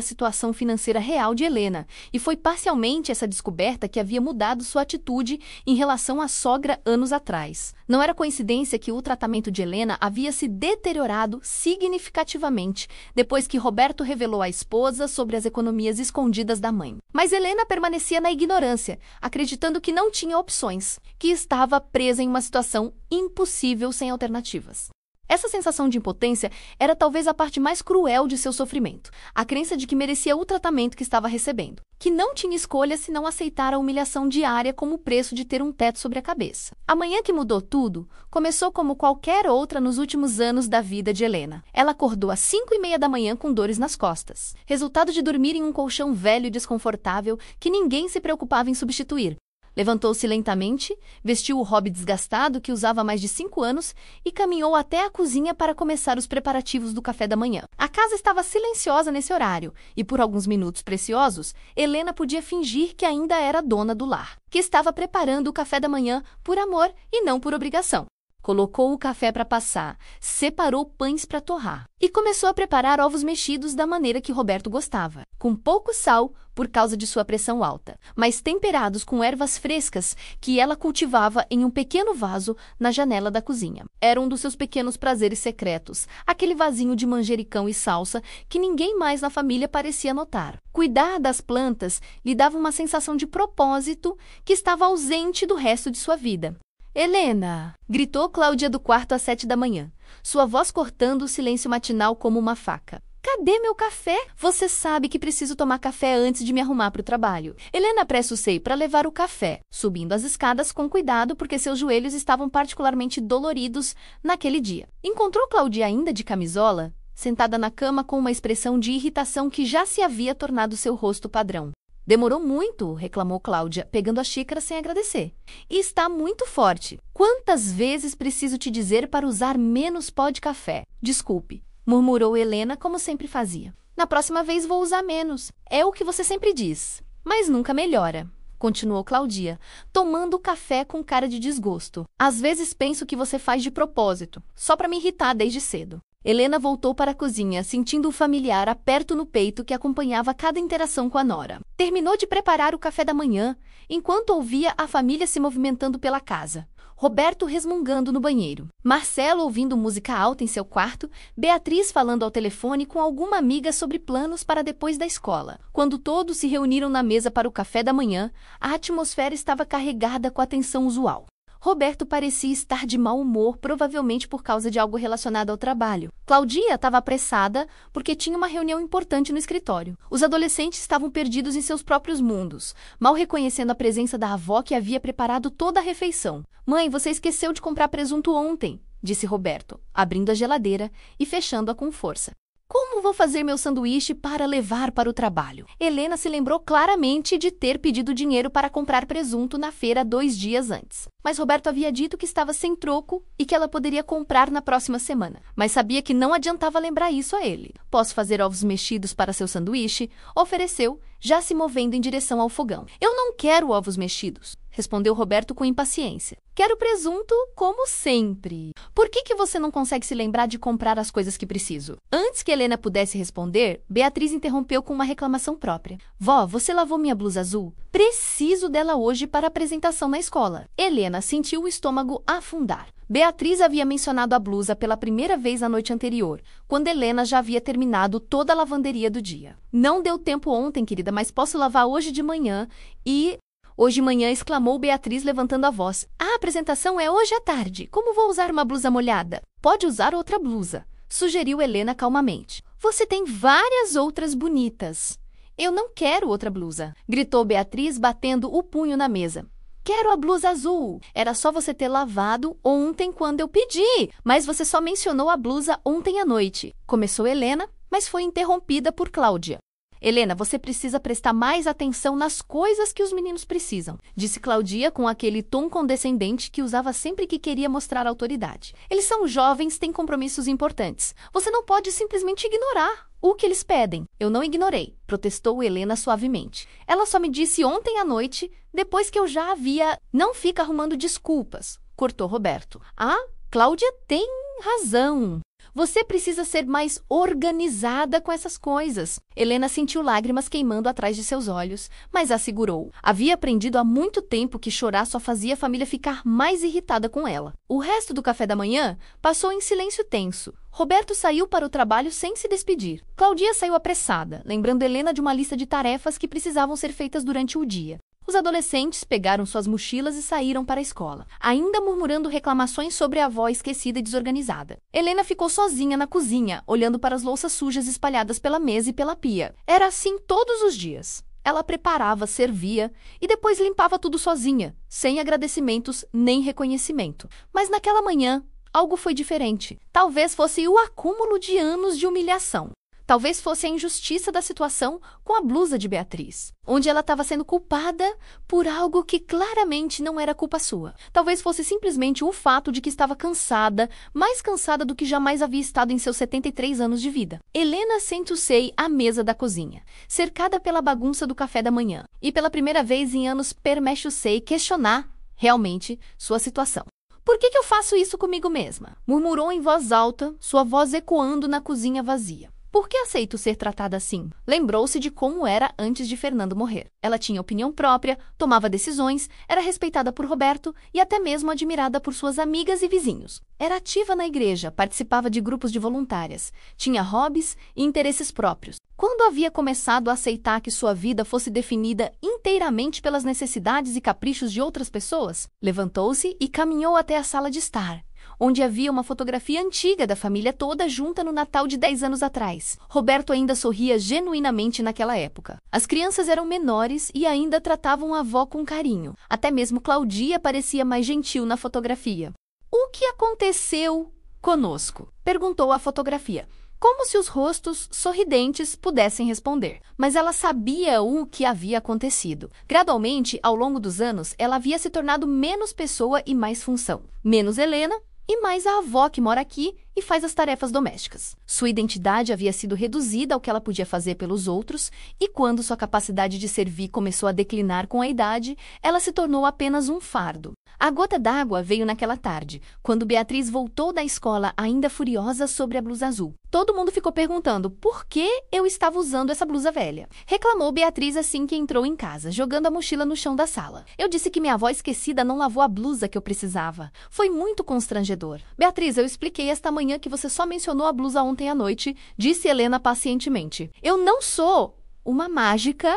Speaker 1: situação financeira real de Helena, e foi parcialmente essa descoberta que havia mudado sua atitude em relação à sogra anos atrás. Não era coincidência que o tratamento de Helena havia se deteriorado significativamente depois que Roberto revelou à esposa sobre as economias escondidas da mãe. Mas Helena permanecia na ignorância, acreditando que não tinha opções, que estava presa em uma situação impossível sem alternativas. Essa sensação de impotência era talvez a parte mais cruel de seu sofrimento, a crença de que merecia o tratamento que estava recebendo, que não tinha escolha se não aceitar a humilhação diária como preço de ter um teto sobre a cabeça. A manhã que mudou tudo começou como qualquer outra nos últimos anos da vida de Helena. Ela acordou às 5:30 da manhã com dores nas costas, resultado de dormir em um colchão velho e desconfortável que ninguém se preocupava em substituir. Levantou-se lentamente, vestiu o hobby desgastado que usava há mais de 5 anos e caminhou até a cozinha para começar os preparativos do café da manhã. A casa estava silenciosa nesse horário e, por alguns minutos preciosos, Helena podia fingir que ainda era dona do lar, que estava preparando o café da manhã por amor e não por obrigação. Colocou o café para passar, separou pães para torrar e começou a preparar ovos mexidos da maneira que Roberto gostava, com pouco sal por causa de sua pressão alta, mas temperados com ervas frescas que ela cultivava em um pequeno vaso na janela da cozinha. Era um dos seus pequenos prazeres secretos, aquele vasinho de manjericão e salsa que ninguém mais na família parecia notar. Cuidar das plantas lhe dava uma sensação de propósito que estava ausente do resto de sua vida. Helena! Gritou Cláudia do quarto às 7 da manhã, sua voz cortando o silêncio matinal como uma faca. Cadê meu café? Você sabe que preciso tomar café antes de me arrumar para o trabalho. Helena apressa o seio para levar o café, subindo as escadas com cuidado porque seus joelhos estavam particularmente doloridos naquele dia. Encontrou Cláudia ainda de camisola, sentada na cama com uma expressão de irritação que já se havia tornado seu rosto padrão. Demorou muito, reclamou Cláudia, pegando a xícara sem agradecer. E está muito forte. Quantas vezes preciso te dizer para usar menos pó de café? Desculpe, murmurou Helena como sempre fazia. Na próxima vez vou usar menos. É o que você sempre diz. Mas nunca melhora, continuou Cláudia, tomando o café com cara de desgosto. Às vezes penso que você faz de propósito, só para me irritar desde cedo. Helena voltou para a cozinha, sentindo o familiar aperto no peito que acompanhava cada interação com a nora. Terminou de preparar o café da manhã, enquanto ouvia a família se movimentando pela casa. Roberto resmungando no banheiro, Marcelo ouvindo música alta em seu quarto, Beatriz falando ao telefone com alguma amiga sobre planos para depois da escola. Quando todos se reuniram na mesa para o café da manhã, a atmosfera estava carregada com a tensão usual. Roberto parecia estar de mau humor, provavelmente por causa de algo relacionado ao trabalho. Cláudia estava apressada porque tinha uma reunião importante no escritório. Os adolescentes estavam perdidos em seus próprios mundos, mal reconhecendo a presença da avó que havia preparado toda a refeição. "Mãe, você esqueceu de comprar presunto ontem", disse Roberto, abrindo a geladeira e fechando-a com força. "Como vou fazer meu sanduíche para levar para o trabalho?" Helena se lembrou claramente de ter pedido dinheiro para comprar presunto na feira 2 dias antes. Mas Roberto havia dito que estava sem troco e que ela poderia comprar na próxima semana. Mas sabia que não adiantava lembrar isso a ele. "Posso fazer ovos mexidos para seu sanduíche?", ofereceu, já se movendo em direção ao fogão. "Eu não quero ovos mexidos", respondeu Roberto com impaciência. "Quero presunto como sempre." "Por que você não consegue se lembrar de comprar as coisas que preciso?" Antes que Helena pudesse responder, Beatriz interrompeu com uma reclamação própria. "Vó, você lavou minha blusa azul? Preciso dela hoje para a apresentação na escola." Helena sentiu o estômago afundar. Beatriz havia mencionado a blusa pela primeira vez na noite anterior, quando Helena já havia terminado toda a lavanderia do dia. "Não deu tempo ontem, querida, mas posso lavar hoje de manhã e..." "Hoje de manhã", exclamou Beatriz, levantando a voz. "A apresentação é hoje à tarde. Como vou usar uma blusa molhada?" "Pode usar outra blusa", sugeriu Helena calmamente. "Você tem várias outras bonitas." Eu não quero outra blusa, gritou Beatriz, batendo o punho na mesa. Quero a blusa azul. Era só você ter lavado ontem quando eu pedi, mas você só mencionou a blusa ontem à noite. Começou Helena, mas foi interrompida por Cláudia. Helena, você precisa prestar mais atenção nas coisas que os meninos precisam, disse Cláudia com aquele tom condescendente que usava sempre que queria mostrar autoridade. Eles são jovens, têm compromissos importantes. Você não pode simplesmente ignorar o que eles pedem. Eu não ignorei, protestou Helena suavemente. Ela só me disse ontem à noite, depois que eu já havia... Não fica arrumando desculpas, cortou Roberto. Ah, Cláudia tem razão. Você precisa ser mais organizada com essas coisas. Helena sentiu lágrimas queimando atrás de seus olhos, mas assegurou. Havia aprendido há muito tempo que chorar só fazia a família ficar mais irritada com ela. O resto do café da manhã passou em silêncio tenso. Roberto saiu para o trabalho sem se despedir. Cláudia saiu apressada, lembrando Helena de uma lista de tarefas que precisavam ser feitas durante o dia. Os adolescentes pegaram suas mochilas e saíram para a escola, ainda murmurando reclamações sobre a avó esquecida e desorganizada. Helena ficou sozinha na cozinha, olhando para as louças sujas espalhadas pela mesa e pela pia. Era assim todos os dias. Ela preparava, servia e depois limpava tudo sozinha, sem agradecimentos nem reconhecimento. Mas naquela manhã, algo foi diferente. Talvez fosse o acúmulo de anos de humilhação. Talvez fosse a injustiça da situação com a blusa de Beatriz, onde ela estava sendo culpada por algo que claramente não era culpa sua. Talvez fosse simplesmente o fato de que estava cansada, mais cansada do que jamais havia estado em seus 73 anos de vida. Helena sentou-se à mesa da cozinha, cercada pela bagunça do café da manhã, e pela primeira vez em anos permite-se questionar, realmente, sua situação. Por que eu faço isso comigo mesma? Murmurou em voz alta, sua voz ecoando na cozinha vazia. Por que aceito ser tratada assim? Lembrou-se de como era antes de Fernando morrer. Ela tinha opinião própria, tomava decisões, era respeitada por Roberto e até mesmo admirada por suas amigas e vizinhos. Era ativa na igreja, participava de grupos de voluntárias, tinha hobbies e interesses próprios. Quando havia começado a aceitar que sua vida fosse definida inteiramente pelas necessidades e caprichos de outras pessoas, levantou-se e caminhou até a sala de estar, onde havia uma fotografia antiga da família toda junta no Natal de 10 anos atrás. Roberto ainda sorria genuinamente naquela época. As crianças eram menores e ainda tratavam a avó com carinho. Até mesmo Cláudia parecia mais gentil na fotografia. O que aconteceu conosco? Perguntou a fotografia, como se os rostos sorridentes pudessem responder. Mas ela sabia o que havia acontecido. Gradualmente, ao longo dos anos, ela havia se tornado menos pessoa e mais função. Menos Helena e mais a avó que mora aqui e faz as tarefas domésticas. Sua identidade havia sido reduzida ao que ela podia fazer pelos outros, e quando sua capacidade de servir começou a declinar com a idade, ela se tornou apenas um fardo. A gota d'água veio naquela tarde, quando Beatriz voltou da escola ainda furiosa sobre a blusa azul. Todo mundo ficou perguntando por que eu estava usando essa blusa velha. Reclamou Beatriz assim que entrou em casa, jogando a mochila no chão da sala. Eu disse que minha avó esquecida não lavou a blusa que eu precisava. Foi muito constrangedor. Beatriz, eu expliquei esta manhã que você só mencionou a blusa ontem à noite, disse Helena pacientemente. Eu não sou uma mágica.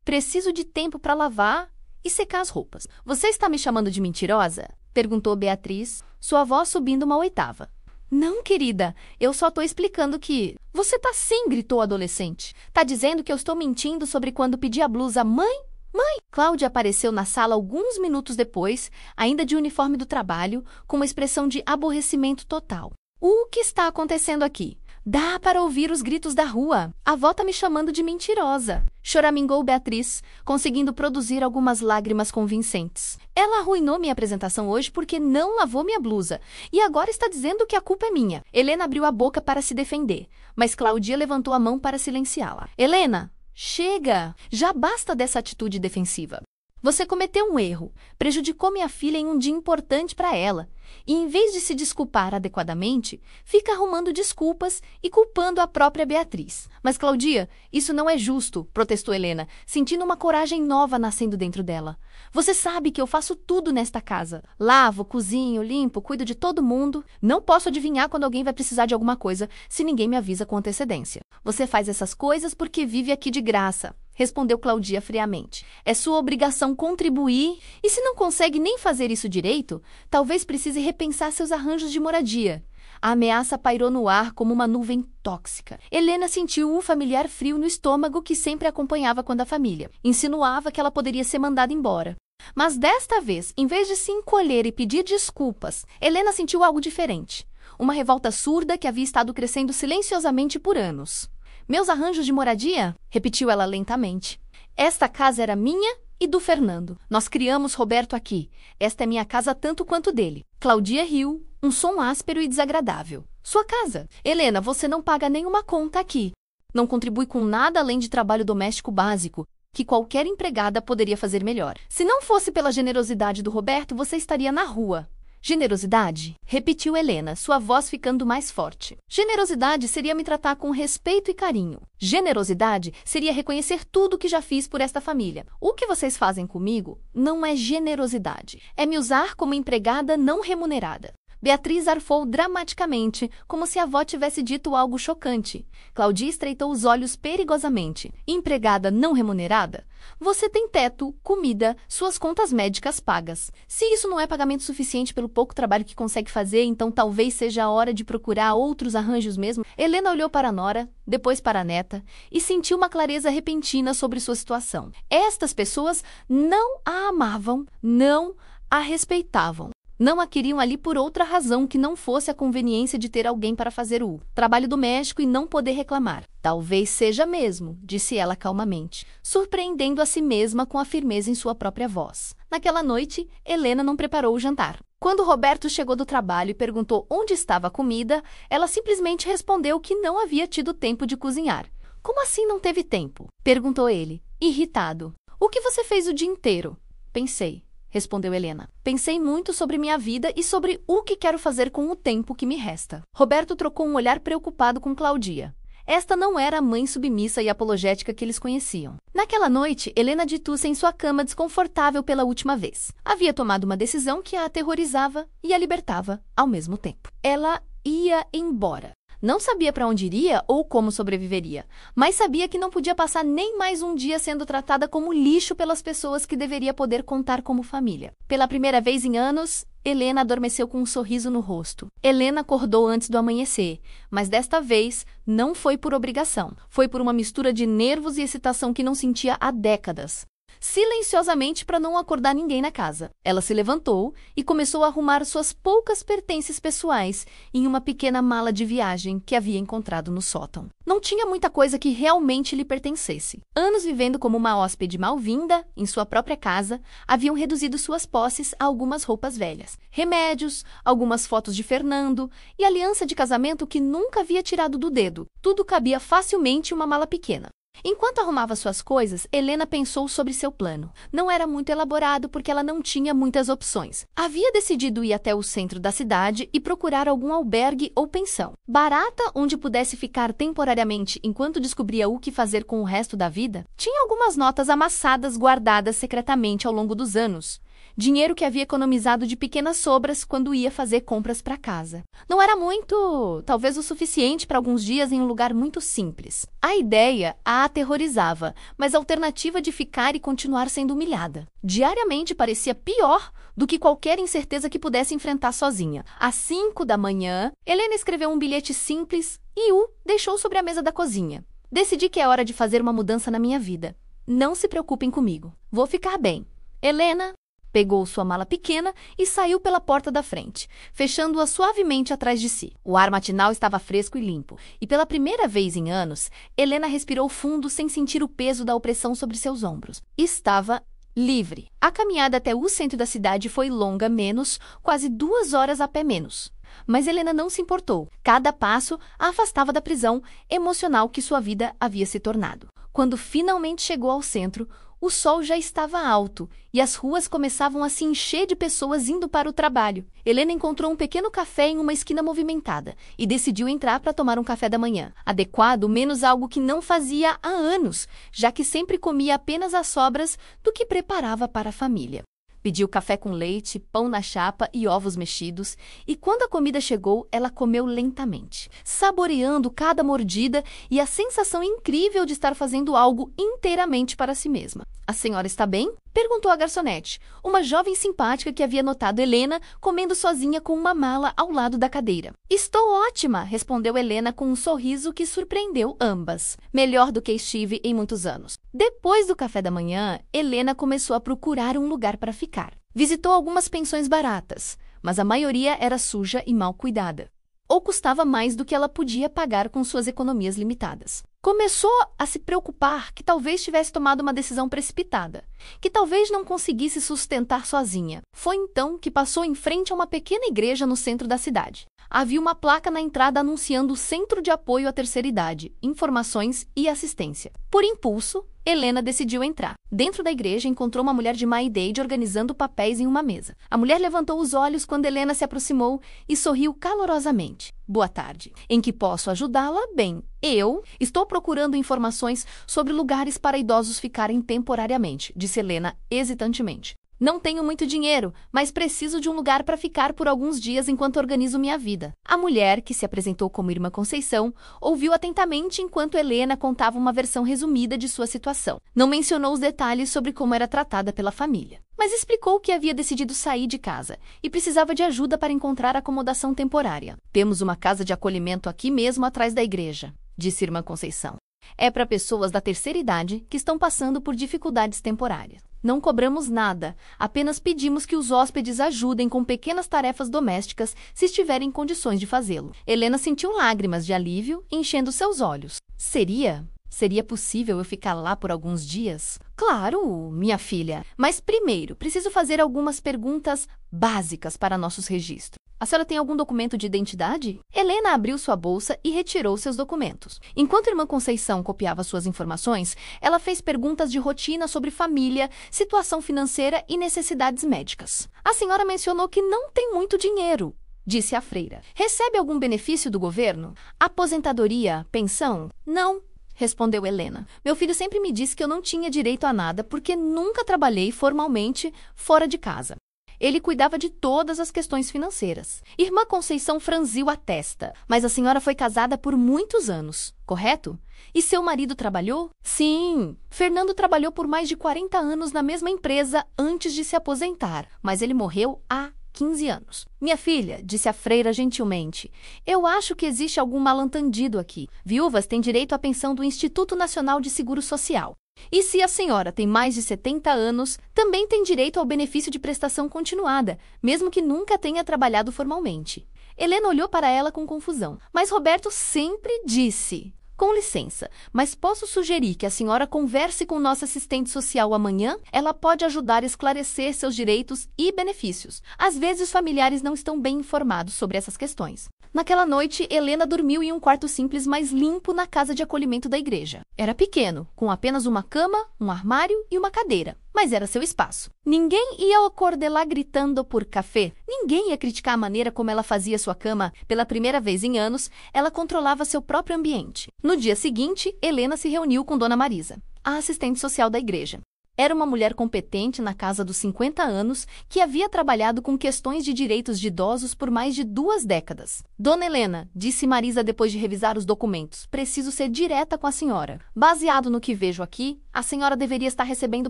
Speaker 1: Preciso de tempo para lavar e secar as roupas. Você está me chamando de mentirosa? Perguntou Beatriz, sua voz subindo uma oitava. Não, querida, eu só estou explicando que... Você tá sim, gritou o adolescente. Tá dizendo que eu estou mentindo sobre quando pedi a blusa. Mãe? Mãe! Cláudia apareceu na sala alguns minutos depois, ainda de uniforme do trabalho, com uma expressão de aborrecimento total. O que está acontecendo aqui? Dá para ouvir os gritos da rua. A avó tá me chamando de mentirosa. Choramingou Beatriz, conseguindo produzir algumas lágrimas convincentes. Ela arruinou minha apresentação hoje porque não lavou minha blusa. E agora está dizendo que a culpa é minha. Helena abriu a boca para se defender, mas Cláudia levantou a mão para silenciá-la. Helena, chega! Já basta dessa atitude defensiva. Você cometeu um erro, prejudicou minha filha em um dia importante para ela. E em vez de se desculpar adequadamente, fica arrumando desculpas e culpando a própria Beatriz. Mas, Cláudia, isso não é justo, protestou Helena, sentindo uma coragem nova nascendo dentro dela. Você sabe que eu faço tudo nesta casa. Lavo, cozinho, limpo, cuido de todo mundo. Não posso adivinhar quando alguém vai precisar de alguma coisa se ninguém me avisa com antecedência. Você faz essas coisas porque vive aqui de graça. respondeu Claudia friamente. É sua obrigação contribuir, e se não consegue nem fazer isso direito, talvez precise repensar seus arranjos de moradia. A ameaça pairou no ar como uma nuvem tóxica. Helena sentiu o familiar frio no estômago que sempre acompanhava quando a família insinuava que ela poderia ser mandada embora. Mas desta vez, em vez de se encolher e pedir desculpas, Helena sentiu algo diferente. Uma revolta surda que havia estado crescendo silenciosamente por anos. Meus arranjos de moradia? Repetiu ela lentamente. Esta casa era minha e do Fernando. Nós criamos Roberto aqui. Esta é minha casa tanto quanto dele. Claudia riu, um som áspero e desagradável. Sua casa. Helena, você não paga nenhuma conta aqui. Não contribui com nada além de trabalho doméstico básico, que qualquer empregada poderia fazer melhor. Se não fosse pela generosidade do Roberto, você estaria na rua. Generosidade? Repetiu Helena, sua voz ficando mais forte. Generosidade seria me tratar com respeito e carinho. Generosidade seria reconhecer tudo que já fiz por esta família. O que vocês fazem comigo não é generosidade. É me usar como empregada não remunerada. Beatriz arfou dramaticamente, como se a avó tivesse dito algo chocante. Claudia estreitou os olhos perigosamente. Empregada não remunerada? Você tem teto, comida, suas contas médicas pagas. Se isso não é pagamento suficiente pelo pouco trabalho que consegue fazer, então talvez seja a hora de procurar outros arranjos mesmo. Helena olhou para a nora, depois para a neta, e sentiu uma clareza repentina sobre sua situação. Estas pessoas não a amavam, não a respeitavam. Não a queriam ali por outra razão que não fosse a conveniência de ter alguém para fazer o trabalho doméstico e não poder reclamar. Talvez seja mesmo, disse ela calmamente, surpreendendo a si mesma com a firmeza em sua própria voz. Naquela noite, Helena não preparou o jantar. Quando Roberto chegou do trabalho e perguntou onde estava a comida, ela simplesmente respondeu que não havia tido tempo de cozinhar. Como assim não teve tempo? Perguntou ele, irritado. O que você fez o dia inteiro? Pensei. Respondeu Helena. Pensei muito sobre minha vida e sobre o que quero fazer com o tempo que me resta. Roberto trocou um olhar preocupado com Claudia. Esta não era a mãe submissa e apologética que eles conheciam. Naquela noite, Helena ditou-se em sua cama desconfortável pela última vez. Havia tomado uma decisão que a aterrorizava e a libertava ao mesmo tempo. Ela ia embora. Não sabia para onde iria ou como sobreviveria, mas sabia que não podia passar nem mais um dia sendo tratada como lixo pelas pessoas que deveria poder contar como família. Pela primeira vez em anos, Helena adormeceu com um sorriso no rosto. Helena acordou antes do amanhecer, mas desta vez não foi por obrigação. Foi por uma mistura de nervos e excitação que não sentia há décadas. Silenciosamente para não acordar ninguém na casa. Ela se levantou e começou a arrumar suas poucas pertences pessoais em uma pequena mala de viagem que havia encontrado no sótão. Não tinha muita coisa que realmente lhe pertencesse. Anos vivendo como uma hóspede mal-vinda em sua própria casa haviam reduzido suas posses a algumas roupas velhas, remédios, algumas fotos de Fernando e aliança de casamento que nunca havia tirado do dedo. Tudo cabia facilmente em uma mala pequena. Enquanto arrumava suas coisas, Helena pensou sobre seu plano. Não era muito elaborado porque ela não tinha muitas opções. Havia decidido ir até o centro da cidade e procurar algum albergue ou pensão barata onde pudesse ficar temporariamente enquanto descobria o que fazer com o resto da vida. Tinha algumas notas amassadas guardadas secretamente ao longo dos anos. Dinheiro que havia economizado de pequenas sobras quando ia fazer compras para casa. Não era muito, talvez o suficiente para alguns dias em um lugar muito simples. A ideia a aterrorizava, mas a alternativa de ficar e continuar sendo humilhada diariamente parecia pior do que qualquer incerteza que pudesse enfrentar sozinha. Às 5 da manhã, Helena escreveu um bilhete simples e o deixou sobre a mesa da cozinha. Decidi que é hora de fazer uma mudança na minha vida. Não se preocupem comigo. Vou ficar bem. Helena pegou sua mala pequena e saiu pela porta da frente, fechando-a suavemente atrás de si. O ar matinal estava fresco e limpo, e pela primeira vez em anos, Helena respirou fundo sem sentir o peso da opressão sobre seus ombros. Estava livre. A caminhada até o centro da cidade foi longa menos, quase 2 horas a pé menos. Mas Helena não se importou. Cada passo a afastava da prisão emocional que sua vida havia se tornado. Quando finalmente chegou ao centro, o sol já estava alto e as ruas começavam a se encher de pessoas indo para o trabalho. Helena encontrou um pequeno café em uma esquina movimentada e decidiu entrar para tomar um café da manhã. Adequado, menos algo que não fazia há anos, já que sempre comia apenas as sobras do que preparava para a família. Pediu café com leite, pão na chapa e ovos mexidos, e quando a comida chegou, ela comeu lentamente, saboreando cada mordida e a sensação incrível de estar fazendo algo inteiramente para si mesma. A senhora está bem? Perguntou a garçonete, uma jovem simpática que havia notado Helena comendo sozinha com uma mala ao lado da cadeira. Estou ótima, respondeu Helena com um sorriso que surpreendeu ambas. Melhor do que estive em muitos anos. Depois do café da manhã, Helena começou a procurar um lugar para ficar. Visitou algumas pensões baratas, mas a maioria era suja e mal cuidada, ou custava mais do que ela podia pagar com suas economias limitadas. Começou a se preocupar que talvez tivesse tomado uma decisão precipitada, que talvez não conseguisse sustentar sozinha. Foi então que passou em frente a uma pequena igreja no centro da cidade. Havia uma placa na entrada anunciando o Centro de Apoio à Terceira Idade, Informações e Assistência. Por impulso, Helena decidiu entrar. Dentro da igreja, encontrou uma mulher de má idade organizando papéis em uma mesa. A mulher levantou os olhos quando Helena se aproximou e sorriu calorosamente. Boa tarde. Em que posso ajudá-la? Bem, eu estou procurando informações sobre lugares para idosos ficarem temporariamente, disse Helena hesitantemente. Não tenho muito dinheiro, mas preciso de um lugar para ficar por alguns dias enquanto organizo minha vida. A mulher, que se apresentou como Irmã Conceição, ouviu atentamente enquanto Helena contava uma versão resumida de sua situação. Não mencionou os detalhes sobre como era tratada pela família, mas explicou que havia decidido sair de casa e precisava de ajuda para encontrar acomodação temporária. Temos uma casa de acolhimento aqui mesmo atrás da igreja, disse Irmã Conceição. É para pessoas da terceira idade que estão passando por dificuldades temporárias. Não cobramos nada, apenas pedimos que os hóspedes ajudem com pequenas tarefas domésticas se estiverem em condições de fazê-lo. Helena sentiu lágrimas de alívio enchendo seus olhos. Seria possível eu ficar lá por alguns dias? Claro, minha filha. Mas primeiro, preciso fazer algumas perguntas básicas para nossos registros. A senhora tem algum documento de identidade? Helena abriu sua bolsa e retirou seus documentos. Enquanto a Irmã Conceição copiava suas informações, ela fez perguntas de rotina sobre família, situação financeira e necessidades médicas. A senhora mencionou que não tem muito dinheiro, disse a freira. Recebe algum benefício do governo? Aposentadoria? Pensão? Não, respondeu Helena. Meu filho sempre me disse que eu não tinha direito a nada porque nunca trabalhei formalmente fora de casa. Ele cuidava de todas as questões financeiras. Irmã Conceição franziu a testa. Mas a senhora foi casada por muitos anos, correto? E seu marido trabalhou? Sim, Fernando trabalhou por mais de 40 anos na mesma empresa antes de se aposentar, mas ele morreu há 15 anos. Minha filha, disse a freira gentilmente, eu acho que existe algum mal-entendido aqui. Viúvas têm direito à pensão do Instituto Nacional de Seguro Social. E se a senhora tem mais de 70 anos, também tem direito ao benefício de prestação continuada, mesmo que nunca tenha trabalhado formalmente. Helena olhou para ela com confusão, mas Roberto sempre disse: com licença, mas posso sugerir que a senhora converse com nossa assistente social amanhã? Ela pode ajudar a esclarecer seus direitos e benefícios. Às vezes, os familiares não estão bem informados sobre essas questões. Naquela noite, Helena dormiu em um quarto simples, mas limpo na casa de acolhimento da igreja. Era pequeno, com apenas uma cama, um armário e uma cadeira, mas era seu espaço. Ninguém ia acordar lá gritando por café. Ninguém ia criticar a maneira como ela fazia sua cama. Pela primeira vez em anos, ela controlava seu próprio ambiente. No dia seguinte, Helena se reuniu com Dona Marisa, a assistente social da igreja. Era uma mulher competente na casa dos 50 anos que havia trabalhado com questões de direitos de idosos por mais de 2 décadas. Dona Helena, disse Marisa depois de revisar os documentos, preciso ser direta com a senhora. Baseado no que vejo aqui, a senhora deveria estar recebendo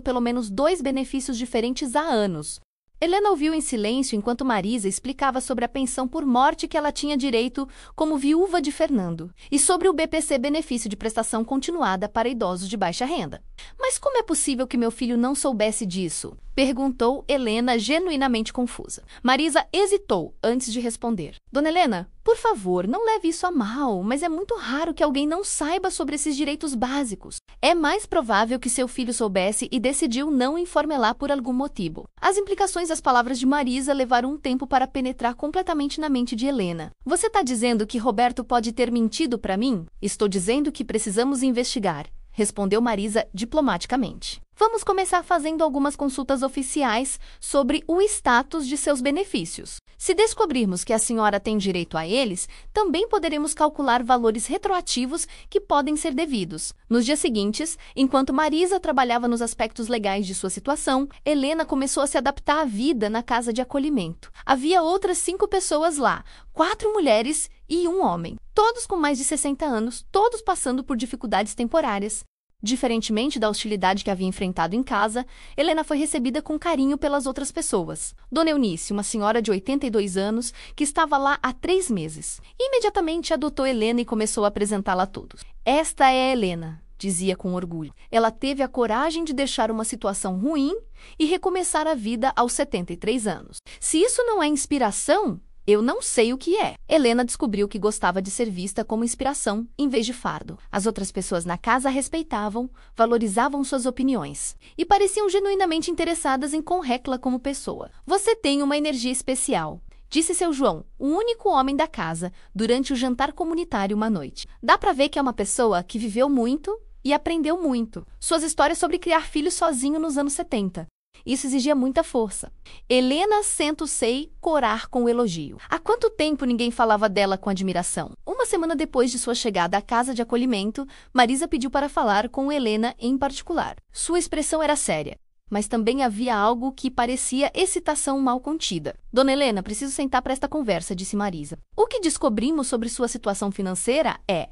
Speaker 1: pelo menos 2 benefícios diferentes há anos. Helena ouviu em silêncio enquanto Marisa explicava sobre a pensão por morte que ela tinha direito como viúva de Fernando e sobre o BPC, benefício de prestação continuada para idosos de baixa renda. Mas como é possível que meu filho não soubesse disso? Perguntou Helena, genuinamente confusa. Marisa hesitou antes de responder. Dona Helena, por favor, não leve isso a mal, mas é muito raro que alguém não saiba sobre esses direitos básicos. É mais provável que seu filho soubesse e decidiu não informar por algum motivo. As implicações das palavras de Marisa levaram um tempo para penetrar completamente na mente de Helena. Você está dizendo que Roberto pode ter mentido para mim? Estou dizendo que precisamos investigar, respondeu Marisa diplomaticamente. Vamos começar fazendo algumas consultas oficiais sobre o status de seus benefícios. Se descobrirmos que a senhora tem direito a eles, também poderemos calcular valores retroativos que podem ser devidos. Nos dias seguintes, enquanto Marisa trabalhava nos aspectos legais de sua situação, Helena começou a se adaptar à vida na casa de acolhimento. Havia outras 5 pessoas lá, 4 mulheres e 1 homem, todos com mais de 60 anos, todos passando por dificuldades temporárias. Diferentemente da hostilidade que havia enfrentado em casa, Helena foi recebida com carinho pelas outras pessoas. Dona Eunice, uma senhora de 82 anos, que estava lá há 3 meses, imediatamente adotou Helena e começou a apresentá-la a todos. Esta é Helena, dizia com orgulho. Ela teve a coragem de deixar uma situação ruim e recomeçar a vida aos 73 anos. Se isso não é inspiração, eu não sei o que é. Helena descobriu que gostava de ser vista como inspiração, em vez de fardo. As outras pessoas na casa a respeitavam, valorizavam suas opiniões e pareciam genuinamente interessadas em Conrecla como pessoa. Você tem uma energia especial, disse seu João, o único homem da casa, durante o jantar comunitário uma noite. Dá pra ver que é uma pessoa que viveu muito e aprendeu muito. Suas histórias sobre criar filhos sozinho nos anos 70. Isso exigia muita força. Helena sento-se corar com o elogio. Há quanto tempo ninguém falava dela com admiração? Uma semana depois de sua chegada à casa de acolhimento, Marisa pediu para falar com Helena em particular. Sua expressão era séria, mas também havia algo que parecia excitação mal contida. Dona Helena, preciso sentar para esta conversa, disse Marisa. O que descobrimos sobre sua situação financeira é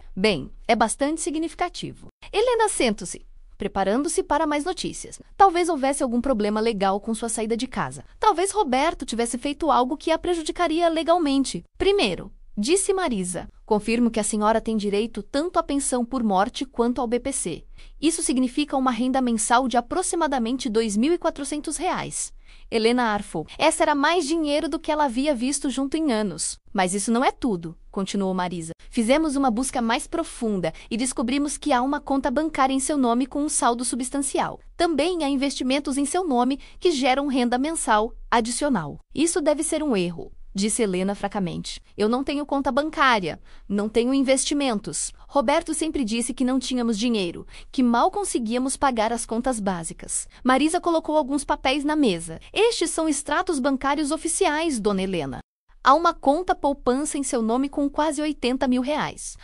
Speaker 1: bastante significativo. Helena, sente-se, preparando-se para mais notícias. Talvez houvesse algum problema legal com sua saída de casa. Talvez Roberto tivesse feito algo que a prejudicaria legalmente. Primeiro, disse Marisa, confirmo que a senhora tem direito tanto à pensão por morte quanto ao BPC. Isso significa uma renda mensal de aproximadamente R$ 2.400. Helena arfou. Essa era mais dinheiro do que ela havia visto junto em anos. Mas isso não é tudo, continuou Marisa. Fizemos uma busca mais profunda e descobrimos que há uma conta bancária em seu nome com um saldo substancial. Também há investimentos em seu nome que geram renda mensal adicional. Isso deve ser um erro, disse Helena fracamente. Eu não tenho conta bancária, não tenho investimentos. Roberto sempre disse que não tínhamos dinheiro, que mal conseguíamos pagar as contas básicas. Marisa colocou alguns papéis na mesa. Estes são extratos bancários oficiais, dona Helena. Há uma conta poupança em seu nome com quase R$ 80 mil.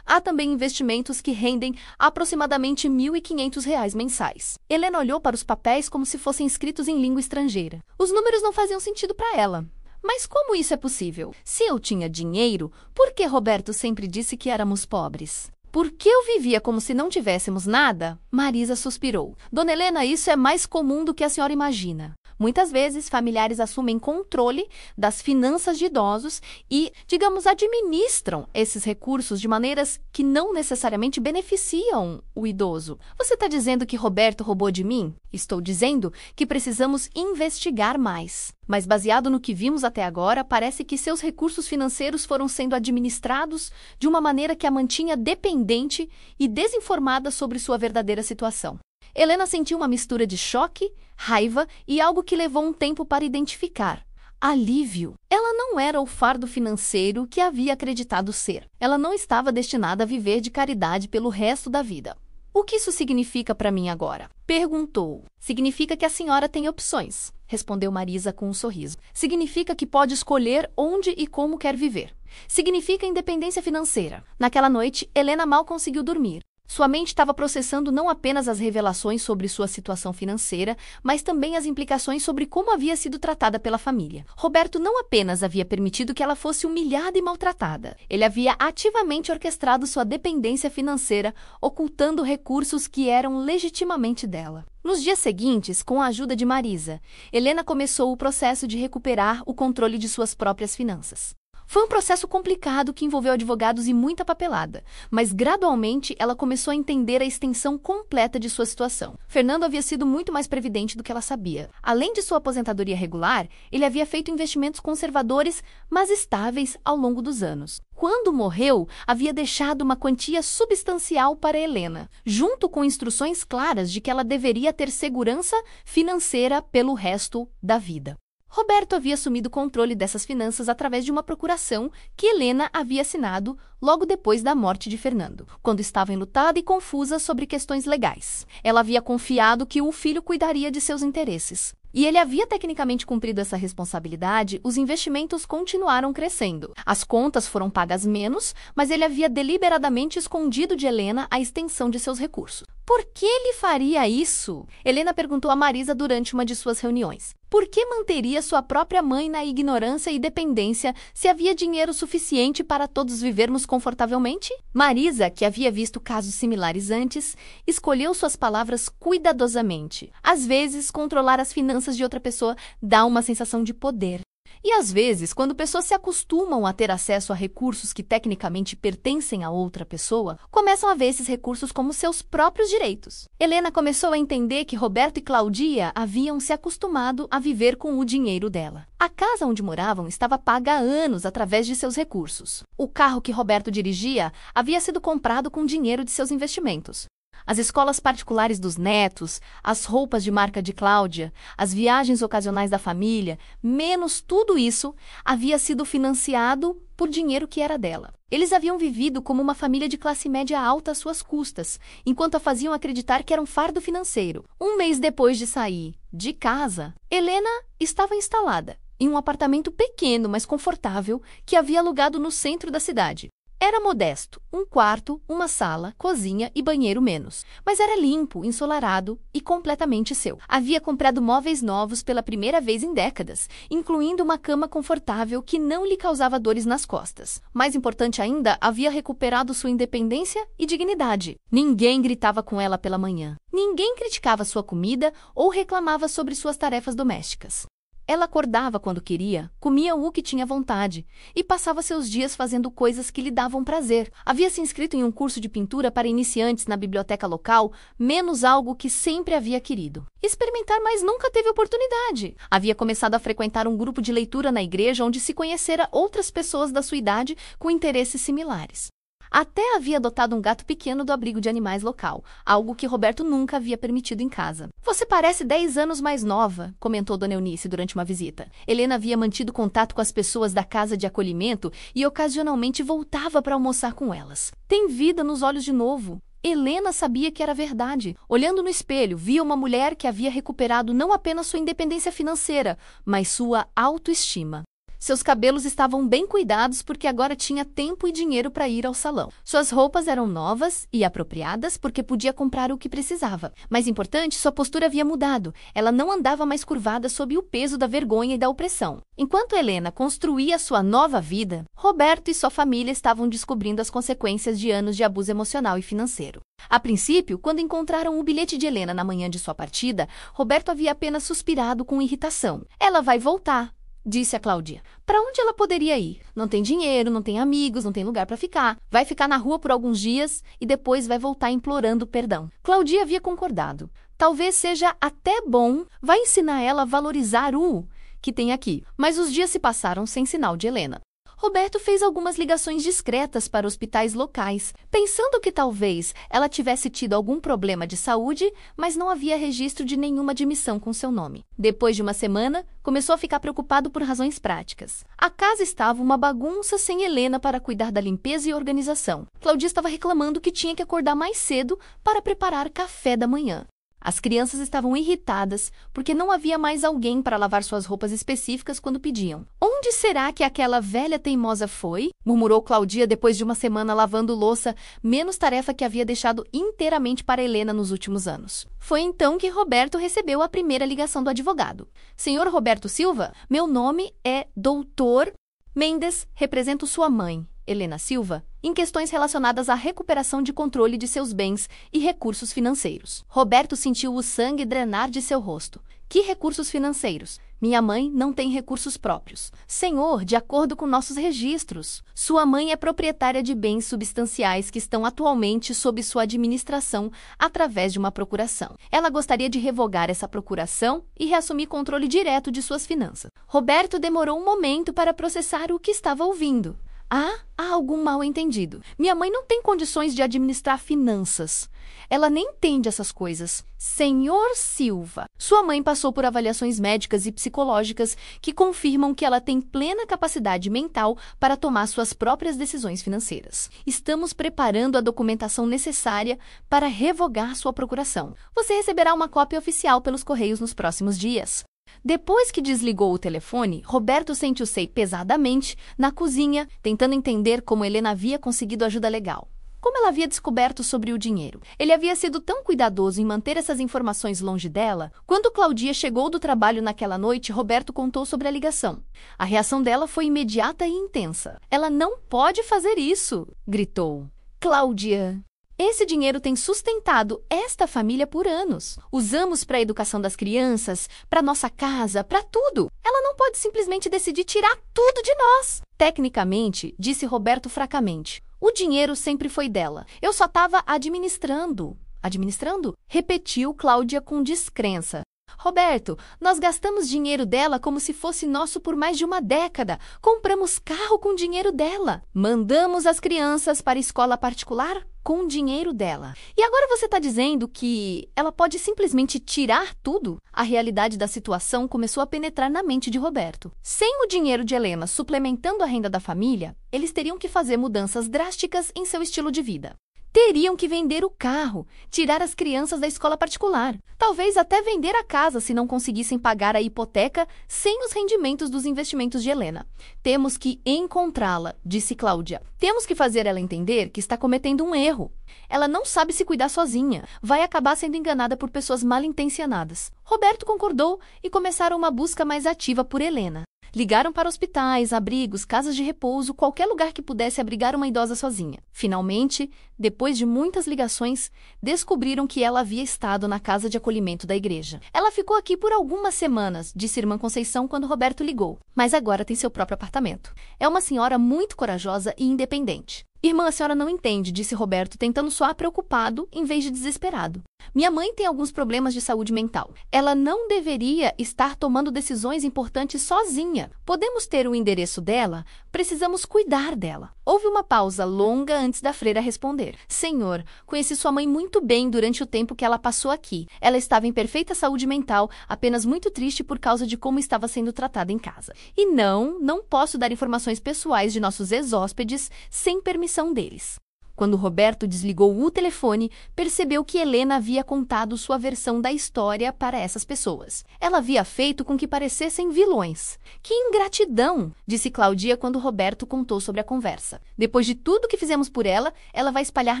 Speaker 1: Há também investimentos que rendem aproximadamente R$ 1.500 mensais. Helena olhou para os papéis como se fossem escritos em língua estrangeira. Os números não faziam sentido para ela. Mas como isso é possível? Se eu tinha dinheiro, por que Roberto sempre disse que éramos pobres? Por que eu vivia como se não tivéssemos nada? Marisa suspirou. Dona Helena, isso é mais comum do que a senhora imagina. Muitas vezes, familiares assumem controle das finanças de idosos e, digamos, administram esses recursos de maneiras que não necessariamente beneficiam o idoso. Você está dizendo que Roberto roubou de mim? Estou dizendo que precisamos investigar mais. Mas, baseado no que vimos até agora, parece que seus recursos financeiros foram sendo administrados de uma maneira que a mantinha dependente e desinformada sobre sua verdadeira situação. Helena sentiu uma mistura de choque, raiva e algo que levou um tempo para identificar. Alívio. Ela não era o fardo financeiro que havia acreditado ser. Ela não estava destinada a viver de caridade pelo resto da vida. O que isso significa para mim agora? Perguntou. Significa que a senhora tem opções, respondeu Marisa com um sorriso. Significa que pode escolher onde e como quer viver. Significa independência financeira. Naquela noite, Helena mal conseguiu dormir. Sua mente estava processando não apenas as revelações sobre sua situação financeira, mas também as implicações sobre como havia sido tratada pela família. Roberto não apenas havia permitido que ela fosse humilhada e maltratada, ele havia ativamente orquestrado sua dependência financeira, ocultando recursos que eram legitimamente dela. Nos dias seguintes, com a ajuda de Marisa, Helena começou o processo de recuperar o controle de suas próprias finanças. Foi um processo complicado que envolveu advogados e muita papelada, mas gradualmente ela começou a entender a extensão completa de sua situação. Fernando havia sido muito mais previdente do que ela sabia. Além de sua aposentadoria regular, ele havia feito investimentos conservadores, mas estáveis ao longo dos anos. Quando morreu, havia deixado uma quantia substancial para Helena, junto com instruções claras de que ela deveria ter segurança financeira pelo resto da vida. Roberto havia assumido o controle dessas finanças através de uma procuração que Helena havia assinado logo depois da morte de Fernando, quando estava enlutada e confusa sobre questões legais. Ela havia confiado que o filho cuidaria de seus interesses. E ele havia tecnicamente cumprido essa responsabilidade, os investimentos continuaram crescendo. As contas foram pagas menos, mas ele havia deliberadamente escondido de Helena a extensão de seus recursos. Por que ele faria isso? Helena perguntou a Marisa durante uma de suas reuniões. Por que manteria sua própria mãe na ignorância e dependência se havia dinheiro suficiente para todos vivermos confortavelmente? Marisa, que havia visto casos similares antes, escolheu suas palavras cuidadosamente. Às vezes, controlar as finanças de outra pessoa dá uma sensação de poder. E às vezes, quando pessoas se acostumam a ter acesso a recursos que tecnicamente pertencem a outra pessoa, começam a ver esses recursos como seus próprios direitos. Helena começou a entender que Roberto e Claudia haviam se acostumado a viver com o dinheiro dela. A casa onde moravam estava paga há anos através de seus recursos. O carro que Roberto dirigia havia sido comprado com dinheiro de seus investimentos. As escolas particulares dos netos, as roupas de marca de Cláudia, as viagens ocasionais da família, menos tudo isso, havia sido financiado por dinheiro que era dela. Eles haviam vivido como uma família de classe média alta às suas custas, enquanto a faziam acreditar que era um fardo financeiro. Um mês depois de sair de casa, Helena estava instalada em um apartamento pequeno, mas confortável, que havia alugado no centro da cidade. Era modesto, um quarto, uma sala, cozinha e banheiro menos. Mas era limpo, ensolarado e completamente seu. Havia comprado móveis novos pela primeira vez em décadas, incluindo uma cama confortável que não lhe causava dores nas costas. Mais importante ainda, havia recuperado sua independência e dignidade. Ninguém gritava com ela pela manhã. Ninguém criticava sua comida ou reclamava sobre suas tarefas domésticas. Ela acordava quando queria, comia o que tinha vontade e passava seus dias fazendo coisas que lhe davam prazer. Havia se inscrito em um curso de pintura para iniciantes na biblioteca local, menos algo que sempre havia querido experimentar, mas nunca teve oportunidade. Havia começado a frequentar um grupo de leitura na igreja onde se conhecera outras pessoas da sua idade com interesses similares. Até havia adotado um gato pequeno do abrigo de animais local, algo que Roberto nunca havia permitido em casa. Você parece 10 anos mais nova, comentou Dona Eunice durante uma visita. Helena havia mantido contato com as pessoas da casa de acolhimento e ocasionalmente voltava para almoçar com elas. Tem vida nos olhos de novo. Helena sabia que era verdade. Olhando no espelho, via uma mulher que havia recuperado não apenas sua independência financeira, mas sua autoestima. Seus cabelos estavam bem cuidados porque agora tinha tempo e dinheiro para ir ao salão. Suas roupas eram novas e apropriadas porque podia comprar o que precisava. Mais importante, sua postura havia mudado. Ela não andava mais curvada sob o peso da vergonha e da opressão. Enquanto Helena construía sua nova vida, Roberto e sua família estavam descobrindo as consequências de anos de abuso emocional e financeiro. A princípio, quando encontraram o bilhete de Helena na manhã de sua partida, Roberto havia apenas suspirado com irritação. Ela vai voltar, disse a Cláudia. Para onde ela poderia ir? Não tem dinheiro, não tem amigos, não tem lugar para ficar. Vai ficar na rua por alguns dias e depois vai voltar implorando perdão. Cláudia havia concordado. Talvez seja até bom, vai ensinar ela a valorizar o que tem aqui. Mas os dias se passaram sem sinal de Helena. Roberto fez algumas ligações discretas para hospitais locais, pensando que talvez ela tivesse tido algum problema de saúde, mas não havia registro de nenhuma admissão com seu nome. Depois de uma semana, começou a ficar preocupado por razões práticas. A casa estava uma bagunça sem Helena para cuidar da limpeza e organização. Claudia estava reclamando que tinha que acordar mais cedo para preparar café da manhã. As crianças estavam irritadas porque não havia mais alguém para lavar suas roupas específicas quando pediam. Onde será que aquela velha teimosa foi? Murmurou Claudia depois de uma semana lavando louça, menos tarefa que havia deixado inteiramente para Helena nos últimos anos. Foi então que Roberto recebeu a primeira ligação do advogado. Senhor Roberto Silva, meu nome é Doutor Mendes, represento sua mãe, Helena Silva, em questões relacionadas à recuperação de controle de seus bens e recursos financeiros. Roberto sentiu o sangue drenar de seu rosto. Que recursos financeiros? Minha mãe não tem recursos próprios. Senhor, de acordo com nossos registros, sua mãe é proprietária de bens substanciais que estão atualmente sob sua administração através de uma procuração. Ela gostaria de revogar essa procuração e reassumir controle direto de suas finanças. Roberto demorou um momento para processar o que estava ouvindo. Há algum mal-entendido. Minha mãe não tem condições de administrar finanças. Ela nem entende essas coisas. Senhor Silva, sua mãe passou por avaliações médicas e psicológicas que confirmam que ela tem plena capacidade mental para tomar suas próprias decisões financeiras. Estamos preparando a documentação necessária para revogar sua procuração. Você receberá uma cópia oficial pelos correios nos próximos dias. Depois que desligou o telefone, Roberto sentiu-se pesadamente na cozinha, tentando entender como Helena havia conseguido ajuda legal. Como ela havia descoberto sobre o dinheiro? Ele havia sido tão cuidadoso em manter essas informações longe dela. Quando Claudia chegou do trabalho naquela noite, Roberto contou sobre a ligação. A reação dela foi imediata e intensa. Ela não pode fazer isso, gritou. Cláudia, esse dinheiro tem sustentado esta família por anos. Usamos para a educação das crianças, para nossa casa, para tudo. Ela não pode simplesmente decidir tirar tudo de nós. Tecnicamente, disse Roberto fracamente, o dinheiro sempre foi dela. Eu só estava administrando. Administrando? Repetiu Cláudia com descrença. Roberto, nós gastamos dinheiro dela como se fosse nosso por mais de uma década. Compramos carro com dinheiro dela. Mandamos as crianças para a escola particular com dinheiro dela. E agora você está dizendo que ela pode simplesmente tirar tudo? A realidade da situação começou a penetrar na mente de Roberto. Sem o dinheiro de Helena suplementando a renda da família, eles teriam que fazer mudanças drásticas em seu estilo de vida. Teriam que vender o carro, tirar as crianças da escola particular, talvez até vender a casa se não conseguissem pagar a hipoteca sem os rendimentos dos investimentos de Helena. Temos que encontrá-la, disse Cláudia. Temos que fazer ela entender que está cometendo um erro. Ela não sabe se cuidar sozinha, vai acabar sendo enganada por pessoas mal-intencionadas. Roberto concordou e começaram uma busca mais ativa por Helena. Ligaram para hospitais, abrigos, casas de repouso, qualquer lugar que pudesse abrigar uma idosa sozinha. Finalmente, depois de muitas ligações, descobriram que ela havia estado na casa de acolhimento da igreja. Ela ficou aqui por algumas semanas, disse irmã Conceição quando Roberto ligou, mas agora tem seu próprio apartamento. É uma senhora muito corajosa e independente. Irmã, a senhora não entende, disse Roberto, tentando soar preocupado em vez de desesperado. Minha mãe tem alguns problemas de saúde mental. Ela não deveria estar tomando decisões importantes sozinha. Podemos ter o endereço dela? Precisamos cuidar dela. Houve uma pausa longa antes da freira responder. Senhor, conheci sua mãe muito bem durante o tempo que ela passou aqui. Ela estava em perfeita saúde mental, apenas muito triste por causa de como estava sendo tratada em casa. E não posso dar informações pessoais de nossos ex-hóspedes sem permissão deles. Quando Roberto desligou o telefone, percebeu que Helena havia contado sua versão da história para essas pessoas. Ela havia feito com que parecessem vilões. Que ingratidão, disse Cláudia quando Roberto contou sobre a conversa. Depois de tudo que fizemos por ela, ela vai espalhar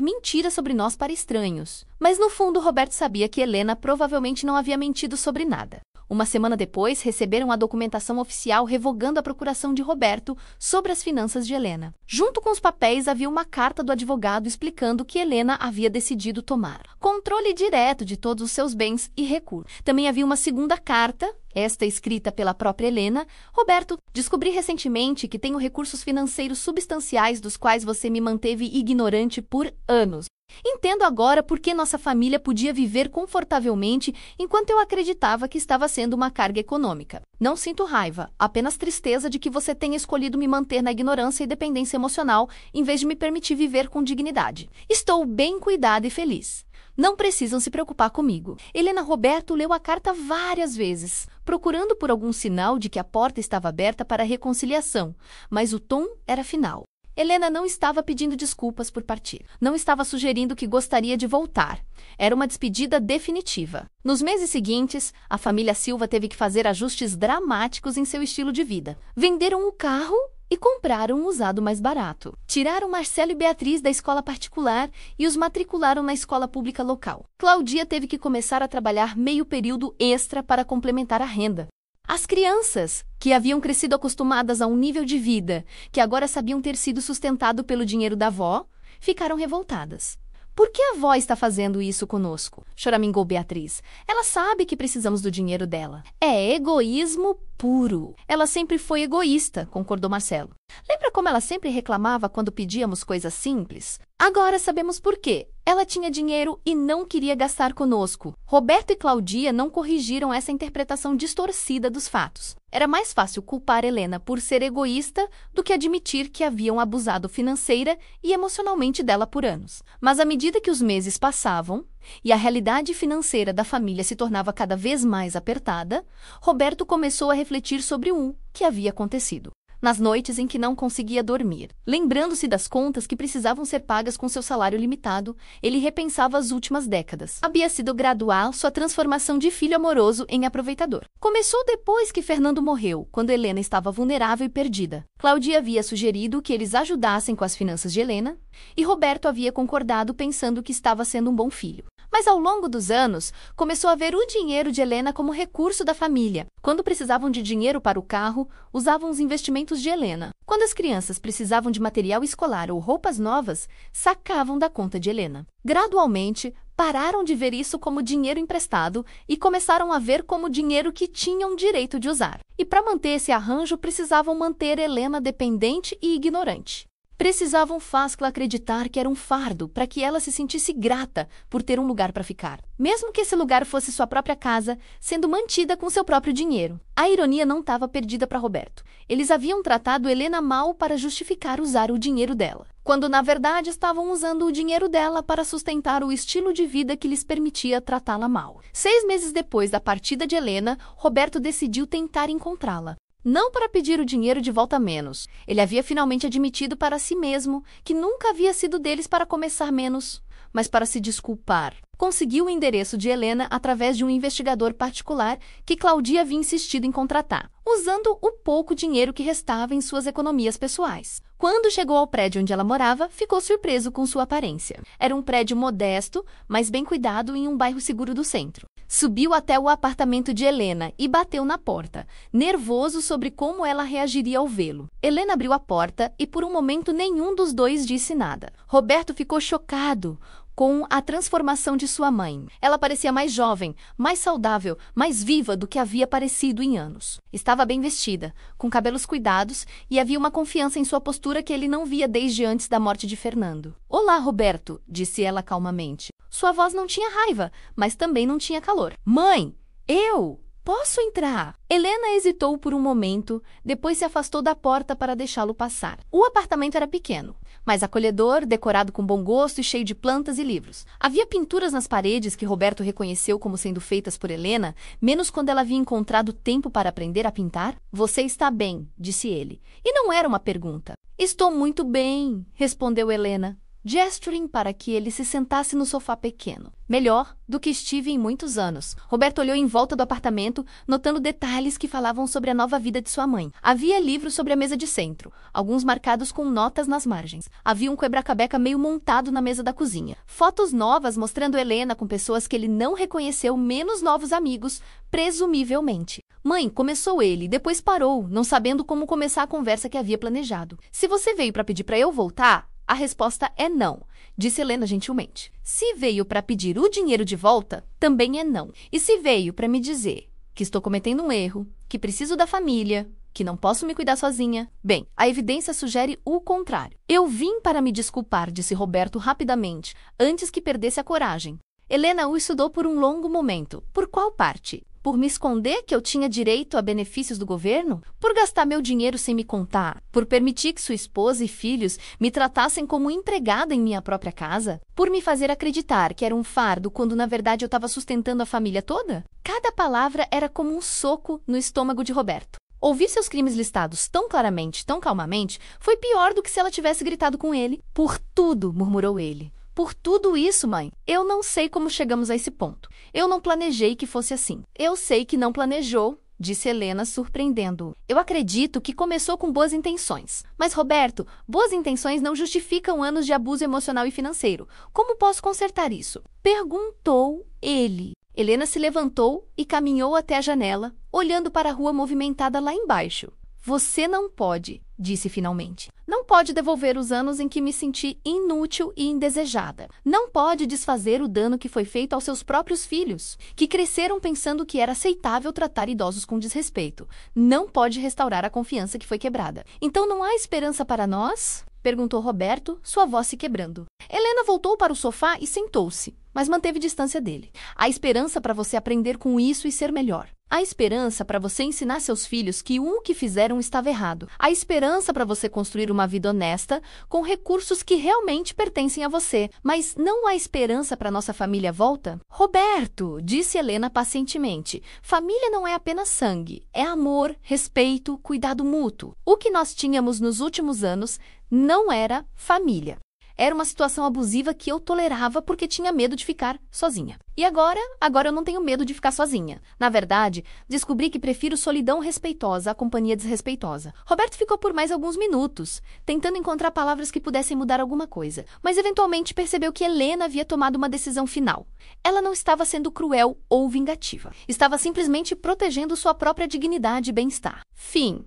Speaker 1: mentiras sobre nós para estranhos. Mas no fundo, Roberto sabia que Helena provavelmente não havia mentido sobre nada. Uma semana depois, receberam a documentação oficial revogando a procuração de Roberto sobre as finanças de Helena. Junto com os papéis havia uma carta do advogado explicando que Helena havia decidido tomar controle direto de todos os seus bens e recursos. Também havia uma segunda carta, esta escrita pela própria Helena. Roberto, descobri recentemente que tenho recursos financeiros substanciais dos quais você me manteve ignorante por anos. Entendo agora por que nossa família podia viver confortavelmente enquanto eu acreditava que estava sendo uma carga econômica. Não sinto raiva, apenas tristeza de que você tenha escolhido me manter na ignorância e dependência emocional em vez de me permitir viver com dignidade. Estou bem cuidada e feliz. Não precisam se preocupar comigo. Helena. Roberto leu a carta várias vezes, procurando por algum sinal de que a porta estava aberta para a reconciliação, mas o tom era final. Helena não estava pedindo desculpas por partir. Não estava sugerindo que gostaria de voltar. Era uma despedida definitiva. Nos meses seguintes, a família Silva teve que fazer ajustes dramáticos em seu estilo de vida. Venderam o carro e compraram um usado mais barato. Tiraram Marcelo e Beatriz da escola particular e os matricularam na escola pública local. Claudia teve que começar a trabalhar meio período extra para complementar a renda. As crianças, que haviam crescido acostumadas a um nível de vida que agora sabiam ter sido sustentado pelo dinheiro da avó, ficaram revoltadas. Por que a avó está fazendo isso conosco? Choramingou Beatriz. Ela sabe que precisamos do dinheiro dela. É egoísmo puro. Ela sempre foi egoísta, concordou Marcelo. Lembra como ela sempre reclamava quando pedíamos coisas simples? Agora sabemos por quê. Ela tinha dinheiro e não queria gastar conosco. Roberto e Claudia não corrigiram essa interpretação distorcida dos fatos. Era mais fácil culpar Helena por ser egoísta do que admitir que haviam abusado financeira e emocionalmente dela por anos. Mas à medida que os meses passavam e a realidade financeira da família se tornava cada vez mais apertada, Roberto começou a refletir sobre o que havia acontecido. Nas noites em que não conseguia dormir, lembrando-se das contas que precisavam ser pagas com seu salário limitado, ele repensava as últimas décadas. Havia sido gradual sua transformação de filho amoroso em aproveitador. Começou depois que Fernando morreu, quando Helena estava vulnerável e perdida. Claudia havia sugerido que eles ajudassem com as finanças de Helena, e Roberto havia concordado pensando que estava sendo um bom filho. Mas ao longo dos anos, começou a ver o dinheiro de Helena como recurso da família. Quando precisavam de dinheiro para o carro, usavam os investimentos de Helena. Quando as crianças precisavam de material escolar ou roupas novas, sacavam da conta de Helena. Gradualmente, pararam de ver isso como dinheiro emprestado e começaram a ver como dinheiro que tinham direito de usar. E para manter esse arranjo, precisavam manter Helena dependente e ignorante. Precisavam fazê-la acreditar que era um fardo para que ela se sentisse grata por ter um lugar para ficar. Mesmo que esse lugar fosse sua própria casa, sendo mantida com seu próprio dinheiro. A ironia não estava perdida para Roberto. Eles haviam tratado Helena mal para justificar usar o dinheiro dela, quando na verdade estavam usando o dinheiro dela para sustentar o estilo de vida que lhes permitia tratá-la mal. 6 meses depois da partida de Helena, Roberto decidiu tentar encontrá-la. Não para pedir o dinheiro de volta menos. Ele havia finalmente admitido para si mesmo que nunca havia sido deles para começar menos, mas para se desculpar. Conseguiu o endereço de Helena através de um investigador particular que Claudia havia insistido em contratar, usando o pouco dinheiro que restava em suas economias pessoais. Quando chegou ao prédio onde ela morava, ficou surpreso com sua aparência. Era um prédio modesto, mas bem cuidado em um bairro seguro do centro. Subiu até o apartamento de Helena e bateu na porta, nervoso sobre como ela reagiria ao vê-lo. Helena abriu a porta e por um momento nenhum dos dois disse nada. Roberto ficou chocado com a transformação de sua mãe. Ela parecia mais jovem, mais saudável, mais viva do que havia parecido em anos. Estava bem vestida, com cabelos cuidados, e havia uma confiança em sua postura que ele não via desde antes da morte de Fernando. "Olá, Roberto", disse ela calmamente. Sua voz não tinha raiva, mas também não tinha calor. "Mãe, eu posso entrar?" Helena hesitou por um momento, depois se afastou da porta para deixá-lo passar. O apartamento era pequeno, mas acolhedor, decorado com bom gosto e cheio de plantas e livros. Havia pinturas nas paredes que Roberto reconheceu como sendo feitas por Helena, menos quando ela havia encontrado tempo para aprender a pintar. "Você está bem", disse ele. E não era uma pergunta. "Estou muito bem", respondeu Helena, gesturing para que ele se sentasse no sofá pequeno. "Melhor do que estive em muitos anos." Roberto olhou em volta do apartamento, notando detalhes que falavam sobre a nova vida de sua mãe. Havia livros sobre a mesa de centro, alguns marcados com notas nas margens. Havia um quebra-cabeça meio montado na mesa da cozinha. Fotos novas mostrando Helena com pessoas que ele não reconheceu, menos novos amigos, presumivelmente. "Mãe", começou ele, depois parou, não sabendo como começar a conversa que havia planejado. "Se você veio para pedir para eu voltar, a resposta é não", disse Helena gentilmente. "Se veio para pedir o dinheiro de volta, também é não. E se veio para me dizer que estou cometendo um erro, que preciso da família, que não posso me cuidar sozinha, bem, a evidência sugere o contrário." "Eu vim para me desculpar", disse Roberto rapidamente, antes que perdesse a coragem. Helena o estudou por um longo momento. "Por qual parte? Por me esconder que eu tinha direito a benefícios do governo? Por gastar meu dinheiro sem me contar? Por permitir que sua esposa e filhos me tratassem como empregada em minha própria casa? Por me fazer acreditar que era um fardo quando na verdade eu estava sustentando a família toda?" Cada palavra era como um soco no estômago de Roberto. Ouvir seus crimes listados tão claramente, tão calmamente, foi pior do que se ela tivesse gritado com ele. "Por tudo", murmurou ele. "Por tudo isso, mãe. Eu não sei como chegamos a esse ponto. Eu não planejei que fosse assim." "Eu sei que não planejou", disse Helena, surpreendendo-o. "Eu acredito que começou com boas intenções. Mas, Roberto, boas intenções não justificam anos de abuso emocional e financeiro. Como posso consertar isso?" perguntou ele. Helena se levantou e caminhou até a janela, olhando para a rua movimentada lá embaixo. Você não pode, disse finalmente. Não pode devolver os anos em que me senti inútil e indesejada. Não pode desfazer o dano que foi feito aos seus próprios filhos, que cresceram pensando que era aceitável tratar idosos com desrespeito. Não pode restaurar a confiança que foi quebrada. Então não há esperança para nós? Perguntou Roberto, sua voz se quebrando. Helena voltou para o sofá e sentou-se, mas manteve distância dele. Há esperança para você aprender com isso e ser melhor. Há esperança para você ensinar seus filhos que o que fizeram estava errado. Há esperança para você construir uma vida honesta com recursos que realmente pertencem a você. Mas não há esperança para nossa família volta? Roberto, disse Helena pacientemente, família não é apenas sangue. É amor, respeito, cuidado mútuo. O que nós tínhamos nos últimos anos não era família. Era uma situação abusiva que eu tolerava porque tinha medo de ficar sozinha. E agora eu não tenho medo de ficar sozinha. Na verdade, descobri que prefiro solidão respeitosa à companhia desrespeitosa. Roberto ficou por mais alguns minutos, tentando encontrar palavras que pudessem mudar alguma coisa, mas eventualmente percebeu que Helena havia tomado uma decisão final. Ela não estava sendo cruel ou vingativa. Estava simplesmente protegendo sua própria dignidade e bem-estar. Fim.